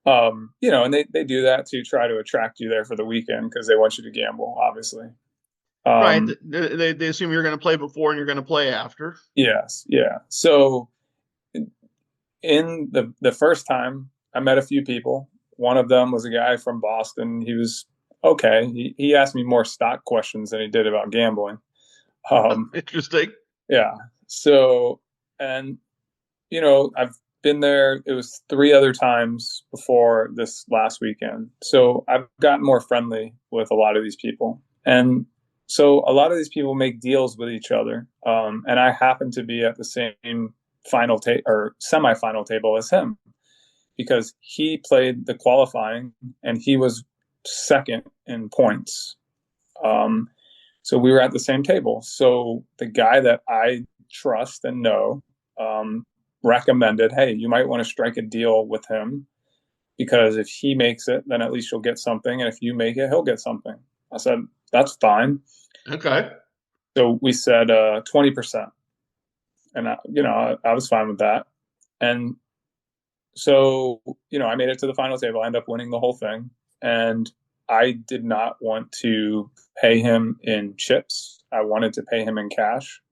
And they do that to try to attract you there for the weekend because they want you to gamble, obviously. Right. They assume you're going to play before and you're going to play after. Yes. Yeah. So in the first time, I met a few people. One of them was a guy from Boston. He was okay. He asked me more stock questions than he did about gambling. Interesting. Yeah. So, and, I've been there. It was 3 other times before this last weekend. So I've gotten more friendly with a lot of these people. And so a lot of these people make deals with each other. And I happen to be at the same final or semifinal table as him, because he played the qualifying and he was second in points. So we were at the same table. So the guy that I trust and know recommended, hey, you might want to strike a deal with him, because if he makes it, then at least you'll get something. And if you make it, he'll get something. I said, that's fine. Okay. So we said 20%. And, I was fine with that. And so, I made it to the final table. I ended up winning the whole thing. And I did not want to pay him in chips. I wanted to pay him in cash.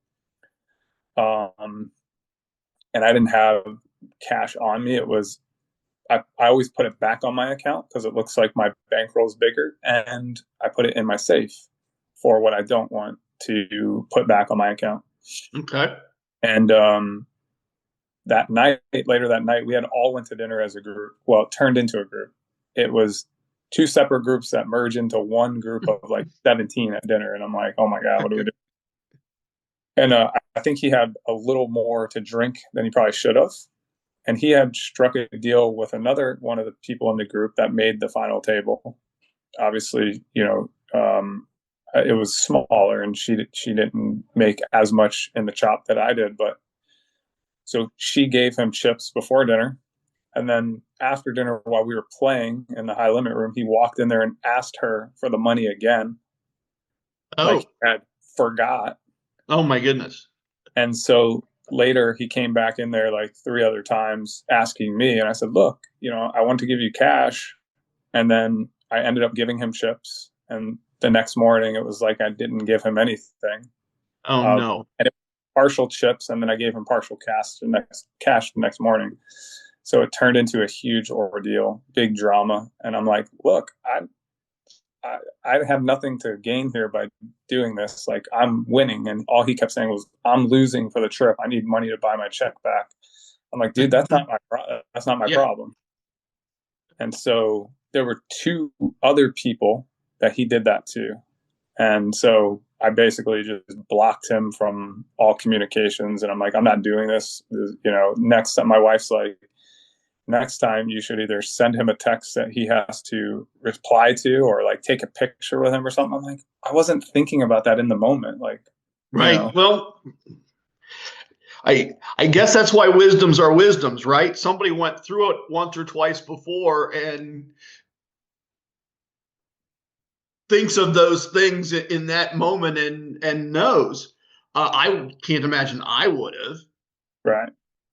And I didn't have cash on me. It was, I always put it back on my account because it looks like my bankroll is bigger, and I put it in my safe for what I don't want to put back on my account. Okay. And later that night, we had all went to dinner as a group. Well, it turned into a group. It was 2 separate groups that merged into one group of like 17 at dinner. And I'm like, oh my God, what do we do? And I think he had a little more to drink than he probably should have. And he had struck a deal with another one of the people in the group that made the final table. Obviously, it was smaller, and she didn't make as much in the chop that I did. But so she gave him chips before dinner. And then after dinner, while we were playing in the high limit room, he walked in there and asked her for the money again. Oh. Like he had forgot. Oh my goodness. And so later he came back in there like 3 other times asking me. And I said, look, I want to give you cash. And then I ended up giving him chips. And the next morning it was like I didn't give him anything. Oh, no. And it was partial chips. And then I gave him partial cash the next morning. So it turned into a huge ordeal, big drama. And I'm like, look, I have nothing to gain here by doing this. Like, I'm winning. And all he kept saying was, I'm losing for the trip. I need money to buy my check back. I'm like, dude, that's not my problem. And so there were 2 other people that he did that to. And so I basically just blocked him from all communications. And I'm like, I'm not doing this. Next time, my wife's like, next time you should either send him a text that he has to reply to, or like take a picture with him or something. I'm like, I wasn't thinking about that in the moment. Like, right. Well, I guess that's why wisdoms are wisdoms, right? Somebody went through it once or twice before and thinks of those things in that moment and knows. I can't imagine I would have. Right.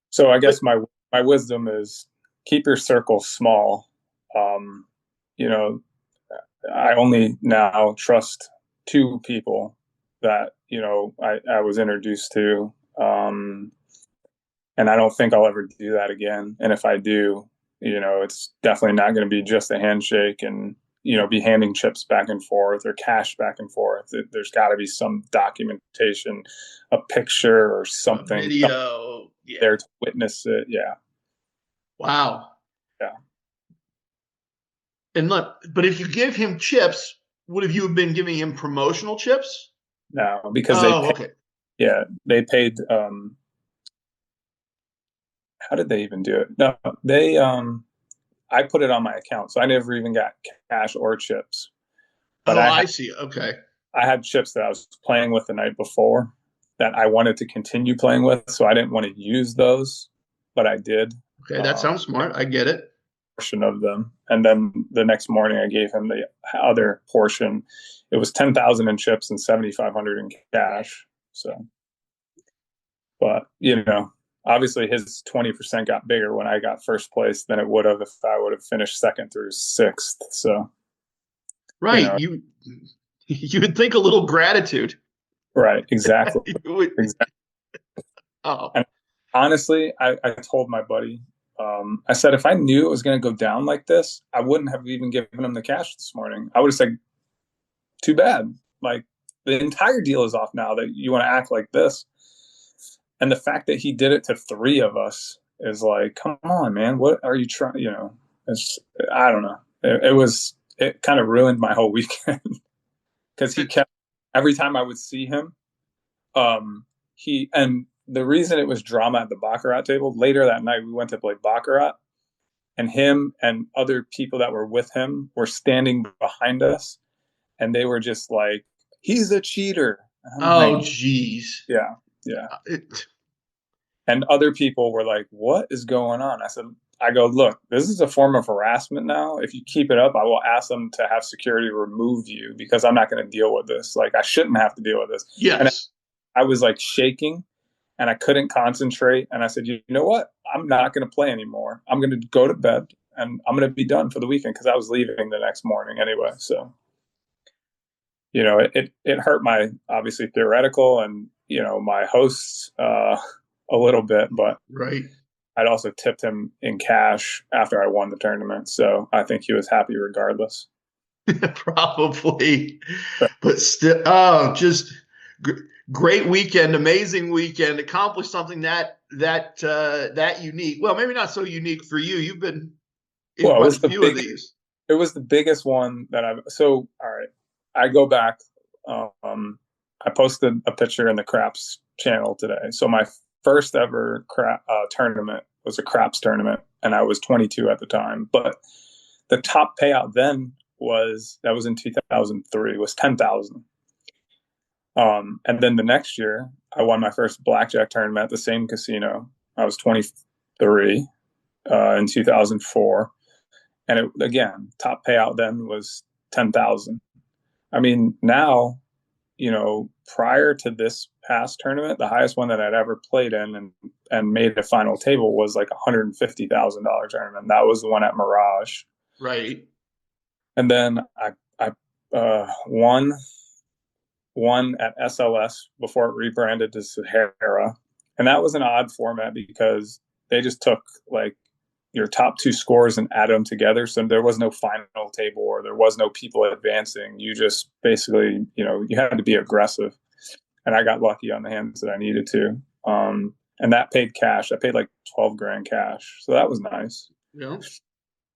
So I guess my wisdom is, keep your circle small. I only now trust 2 people that, I was introduced to. And I don't think I'll ever do that again. And if I do, it's definitely not going to be just a handshake and, be handing chips back and forth or cash back and forth. There's got to be some documentation, a picture or something. A video. Yeah. There to witness it. Yeah. Wow. Yeah. And look, but if you give him chips, would have you been giving him promotional chips? No, because they paid. How did they even do it? No, they. I put it on my account, so I never even got cash or chips. But I see. Okay. I had chips that I was playing with the night before that I wanted to continue playing with, so I didn't want to use those, but I did. Okay, that sounds smart. I get it. Portion of them, and then the next morning I gave him the other portion. It was 10,000 in chips and 7,500 in cash. So, but obviously his 20% got bigger when I got first place than it would have if I would have finished 2nd through 6th. So, right, you would think a little gratitude. Right, exactly. Exactly. Oh, and honestly, I told my buddy. I said, if I knew it was going to go down like this, I wouldn't have even given him the cash this morning. I would have said, too bad. Like, the entire deal is off now that you want to act like this. And the fact that he did it to 3 of us is like, come on, man, what are you trying? I don't know. It kind of ruined my whole weekend because he kept, every time I would see him, and the reason it was drama at the Baccarat table, later that night we went to play Baccarat, and him and other people that were with him were standing behind us, and they were just like, he's a cheater. Oh, geez. Yeah. And other people were like, what is going on? I go, look, this is a form of harassment now. If you keep it up, I will ask them to have security remove you because I'm not going to deal with this. Like, I shouldn't have to deal with this. Yes. And I was like shaking and I couldn't concentrate. And I said, you know what? I'm not going to play anymore. I'm going to go to bed and I'm going to be done for the weekend because I was leaving the next morning anyway. So, it hurt my, obviously, theoretical and, my hosts a little bit, but right. I'd also tipped him in cash after I won the tournament. So I think he was happy regardless. Probably. But still, just great weekend, amazing weekend, accomplished something that unique. Well, maybe not so unique for you. You've been in quite a few of these. It was the biggest one that all right. I go back. I posted a picture in the Craps channel today. So my first ever tournament was a craps tournament, and I was 22 at the time. But the top payout then was in 2003 was 10,000. And then the next year, I won my first blackjack tournament at the same casino. I was 23 in 2004, and again, top payout then was 10,000. I mean, now, prior to this past tournament, the highest one that I'd ever played in and made a final table was like $150,000 tournament. That was the one at Mirage. Right. And then I won at SLS before it rebranded to Sahara. And that was an odd format because they just took like your top two scores and added them together. So there was no final table or there was no people advancing. You just basically, you had to be aggressive. And I got lucky on the hands that I needed to. And that paid cash. I paid like 12 grand cash. So that was nice. Yeah.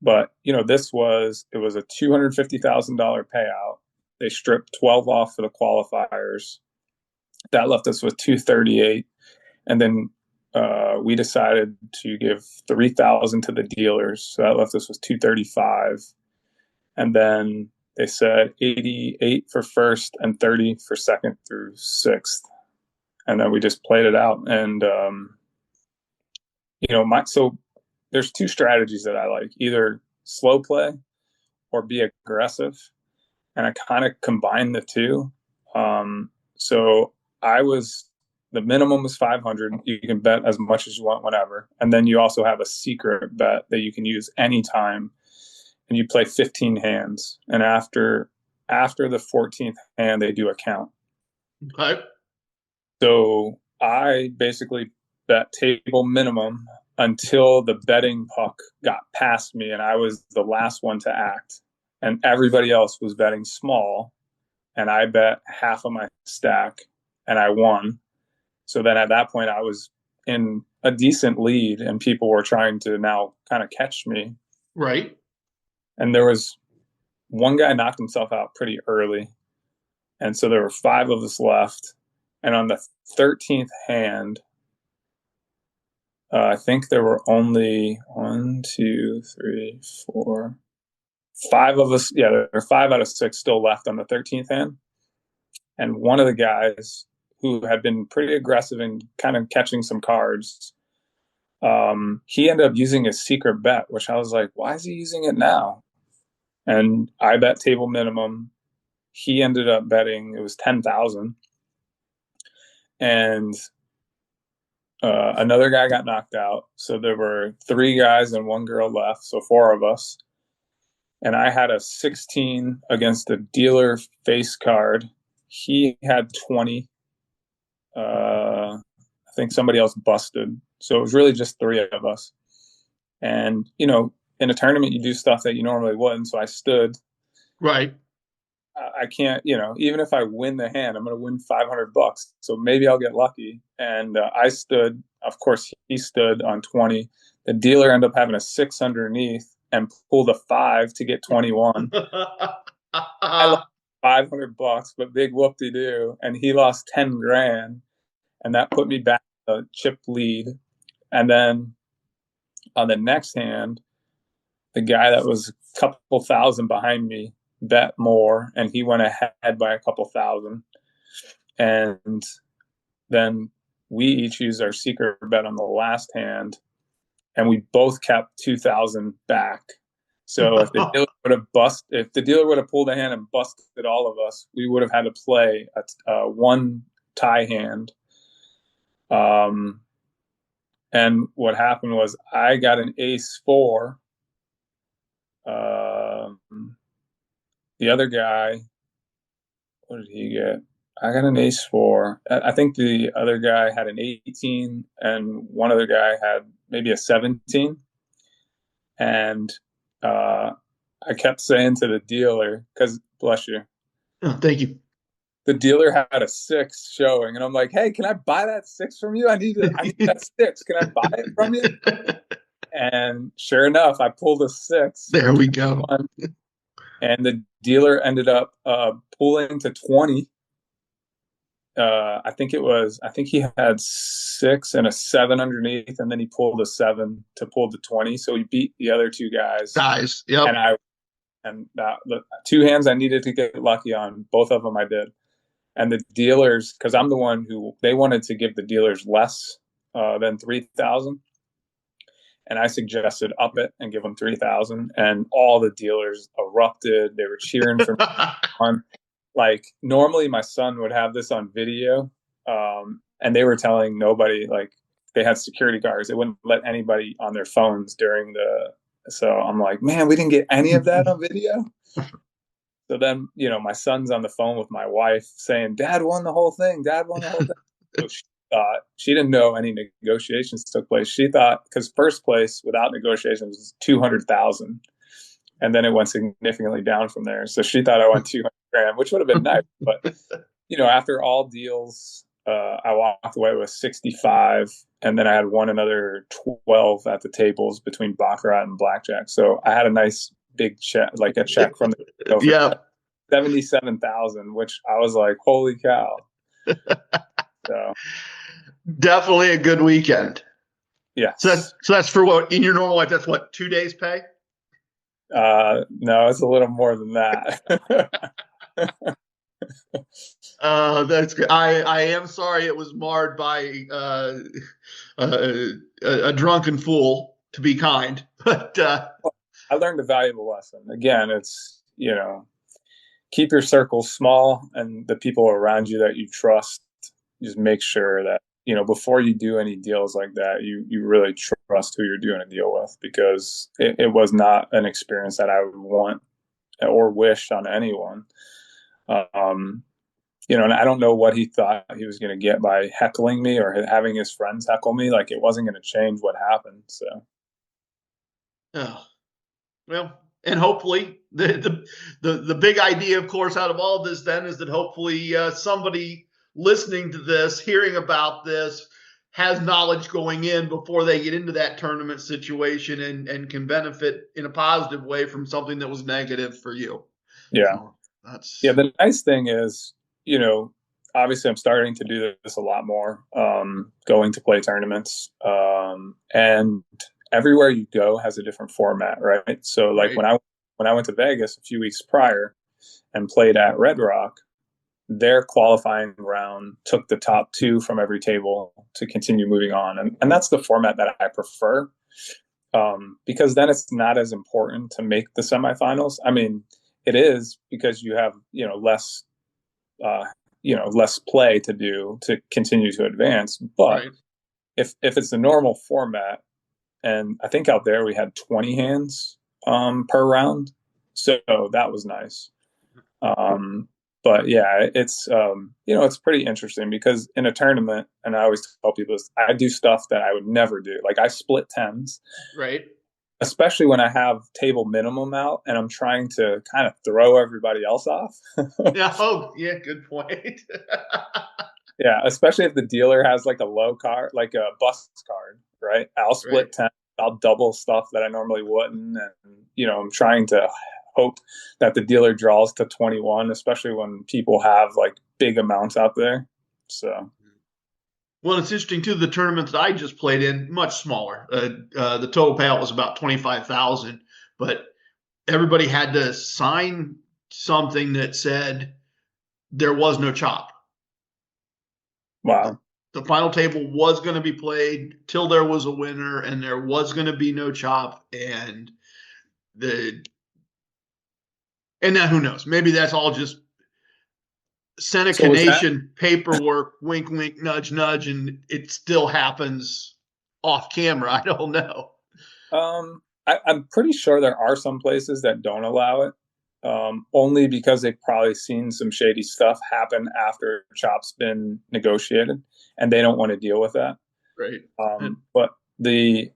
But, it was a $250,000 payout. They stripped 12 off for the qualifiers. That left us with 238. And then we decided to give 3,000 to the dealers. So that left us with 235. And then they said 88 for first and 30 for second through sixth. And then we just played it out. And, so there's two strategies that I like, either slow play or be aggressive. And I kind of combine the two. So the minimum was 500. You can bet as much as you want whenever. And then you also have a secret bet that you can use anytime. And you play 15 hands. And after the 14th hand, they do a count. Okay. So I basically bet table minimum until the betting puck got past me and I was the last one to act. And everybody else was betting small. And I bet half of my stack and I won. So then at that point, I was in a decent lead and people were trying to now kind of catch me. Right. And there was one guy knocked himself out pretty early. And so there were 5 of us left. And on the 13th hand, I think there were only 5 of us. Yeah, there were 5 out of 6 still left on the 13th hand. And one of the guys who had been pretty aggressive in kind of catching some cards, he ended up using a secret bet, which I was like, why is he using it now? And I bet table minimum. He ended up betting, it was 10,000. And another guy got knocked out. So there were 3 guys and 1 girl left. So 4 of us. And I had a 16 against a dealer face card. He had 20. I think somebody else busted. So it was really just 3 of us. And, in a tournament, you do stuff that you normally wouldn't. So I stood. Right. I can't, even if I win the hand, I'm going to win $500. So maybe I'll get lucky. And I stood, of course, he stood on 20. The dealer ended up having a 6 underneath and pulled a 5 to get 21. I lost $500, but big whoop-de-doo. And he lost 10 grand. And that put me back to the chip lead. And then on the next hand, the guy that was a couple thousand behind me bet more, and he went ahead by a couple thousand. And then we each used our secret bet on the last hand, and we both kept 2,000 back. So if the dealer would have pulled a hand and busted all of us, we would have had to play a one tie hand. And what happened was I got an ace 4. The other guy, what did he get? I got an ace 4. I think the other guy had an 18, and one other guy had maybe a 17. And I kept saying to the dealer, because, bless you. Oh, thank you. The dealer had a 6 showing, and I'm like, hey, can I buy that 6 from you? I need that 6. Can I buy it from you? And sure enough, I pulled a 6. There we go. And the dealer ended up pulling to 20. I think he had 6 and a 7 underneath, and then he pulled a 7 to pull to 20. So he beat the other 2 guys. Yep. And the 2 hands I needed to get lucky on, both of them I did. And the dealers, because I'm the one who they wanted to give the dealers less than 3,000. And I suggested up it and give them 3,000. And all the dealers erupted. They were cheering for me. Like, normally my son would have this on video. And they were telling nobody, like, they had security guards. They wouldn't let anybody on their phones during so I'm like, man, we didn't get any of that on video. So then, my son's on the phone with my wife saying, Dad won the whole thing. Dad won the whole thing. So she thought, she didn't know any negotiations took place. She thought, because first place without negotiations was 200,000. And then it went significantly down from there. So she thought I won 200 grand, which would have been nice. But, after all deals, I walked away with 65. And then I had won another 12 at the tables between Baccarat and Blackjack. So I had a nice big check, like a check from the 77,000, which I was like, holy cow. So definitely a good weekend. Yeah. So that's for what in your normal life, that's what, 2 days pay? No, it's a little more than that. That's good. I am sorry it was marred by a drunken fool, to be kind. But I learned a valuable lesson. Again, it's, keep your circle small, and the people around you that you trust, just make sure that, before you do any deals like that, you really trust who you're doing a deal with, because it was not an experience that I would want or wish on anyone. And I don't know what he thought he was going to get by heckling me or having his friends heckle me. Like, it wasn't going to change what happened. So. Oh, well, and hopefully the big idea, of course, out of all this then is that hopefully somebody listening to this, hearing about this, has knowledge going in before they get into that tournament situation and can benefit in a positive way from something that was negative for you. Yeah. So the nice thing is, obviously I'm starting to do this a lot more, going to play tournaments, and everywhere you go has a different format, right? So like when I went to Vegas a few weeks prior and played at Red Rock, their qualifying round took the top 2 from every table to continue moving on. And that's the format that I prefer, because then it's not as important to make the semifinals. I mean, it is, because you have, less play to do to continue to advance. But if it's the normal format, and I think out there we had 20 hands per round, so that was nice. But yeah, it's it's pretty interesting, because in a tournament, and I always tell people this, I do stuff that I would never do. Like, I split tens, right? especially when I have table minimum out and I'm trying to kind of throw everybody else off. Yeah. Oh, yeah. Good point. Yeah, especially if the dealer has like a low card, like a bust card, right? I'll split 10. I'll double stuff that I normally wouldn't. And, I'm trying to hope that the dealer draws to 21, especially when people have like big amounts out there. So. Well, it's interesting too. The tournament that I just played in, much smaller. The total payout was about 25,000, but everybody had to sign something that said there was no chop. Wow. The final table was going to be played till there was a winner, and there was going to be no chop. And now who knows? Maybe that's all just Seneca Nation paperwork, wink, wink, nudge, nudge, and it still happens off camera. I don't know. I'm pretty sure there are some places that don't allow it, only because they've probably seen some shady stuff happen after chop's been negotiated, and they don't want to deal with that. Right. But the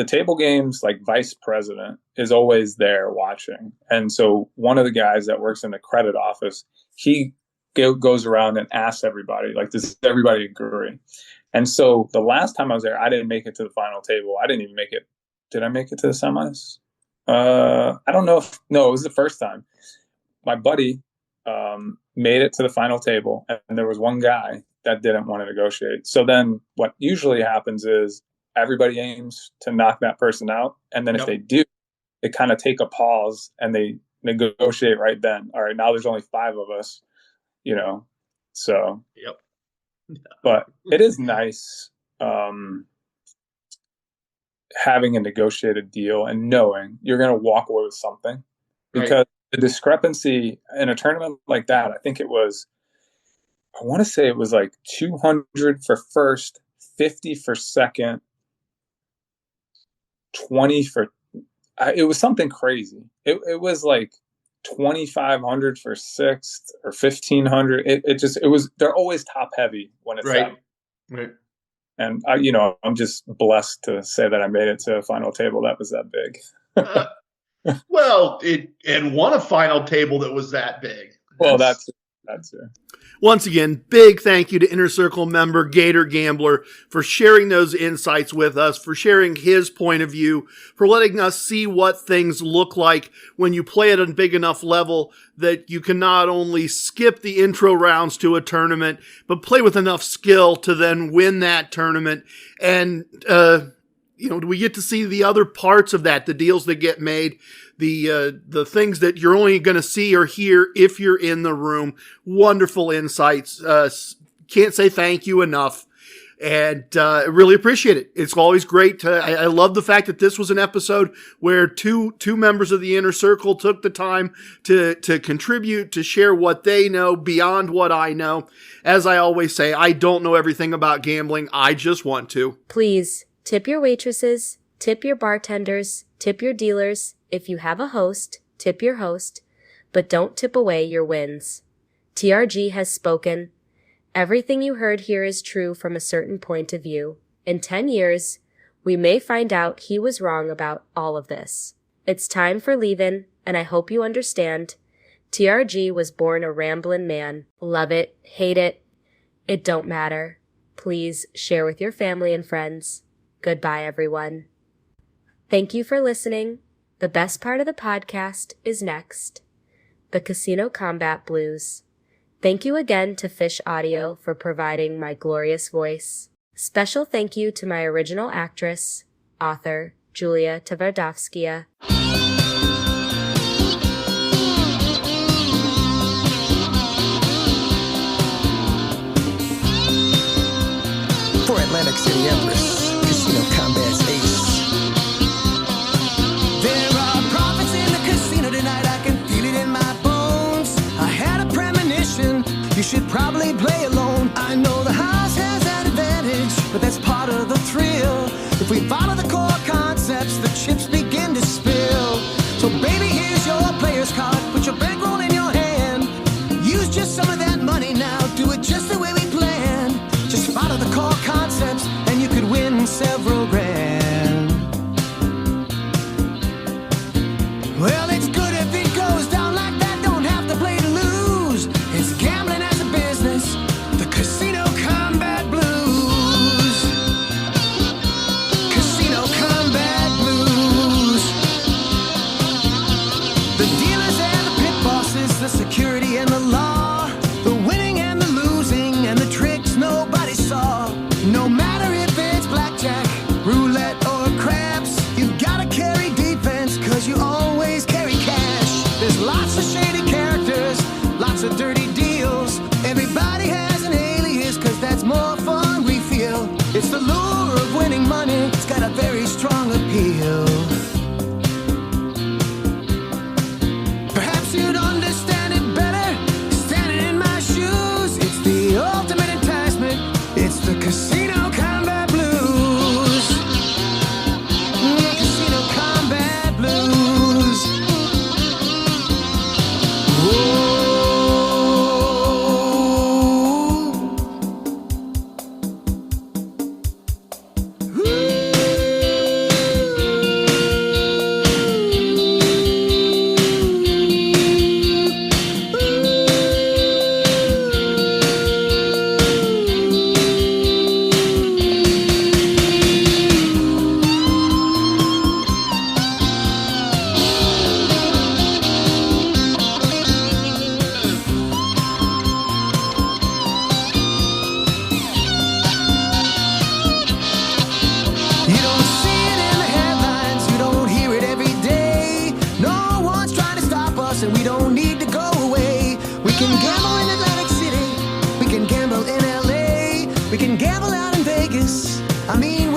table games, like vice president is always there watching. And so one of the guys that works in the credit office, he goes around and asks everybody, like, does everybody agree? And so the last time I was there, I didn't make it to the final table. I didn't even make it. Did I make it to the semis? I don't know no, it was the first time. My buddy made it to the final table, and there was one guy that didn't want to negotiate. So then what usually happens is everybody aims to knock that person out. And then if they do, they kind of take a pause and they negotiate right then. All right, now there's only 5 of us, so. Yep. But it is nice having a negotiated deal and knowing you're going to walk away with something, because the discrepancy in a tournament like that, I think I want to say it was like 200 for first, 50 for second, 20 for, it was something crazy. It was like 2,500 for sixth or 1,500. They're always top heavy when it's that. Right. And I'm just blessed to say that I made it to a final table that was that big. Well, and won a final table that was that big. Well, that's it. Once again, big thank you to Inner Circle member Gator Gambler for sharing those insights with us, for sharing his point of view, for letting us see what things look like when you play at a big enough level that you can not only skip the intro rounds to a tournament, but play with enough skill to then win that tournament. And, we get to see the other parts of that, the deals that get made, the things that you're only going to see or hear if you're in the room. Wonderful insights. Can't say thank you enough. And really appreciate it. It's always great. I love the fact that this was an episode where two members of the Inner Circle took the time to contribute, to share what they know beyond what I know. As I always say, I don't know everything about gambling. I just want to. Please tip your waitresses, tip your bartenders, tip your dealers. If you have a host, tip your host, but don't tip away your wins. TRG has spoken. Everything you heard here is true from a certain point of view. In 10 years, we may find out he was wrong about all of this. It's time for leaving, and I hope you understand. TRG was born a ramblin' man. Love it, hate it, it don't matter. Please share with your family and friends. Goodbye, everyone. Thank you for listening. The best part of the podcast is next. The Casino Combat Blues. Thank you again to Fish Audio for providing my glorious voice. Special thank you to my original actress, author, Julia Tverdovskaya. For Atlantic City Empress, Casino Combat's ace. There are profits in the casino tonight, I can feel it in my bones. I had a premonition, you should probably play alone. I know the house has that advantage, but that's part of the thrill. If we follow the core concepts, the chips begin to spill. So baby, here's your player's card, put your bankroll in your hand. Use just some of that money now, do it just the way we planned. Just follow the core concepts, and you could win several grand. Casino combat blues. Casino combat blues. You don't see it in the headlines, you don't hear it every day. No one's trying to stop us, and we don't need to go away. We can gamble in Atlantic City, we can gamble in LA, we can gamble out in Vegas. I mean,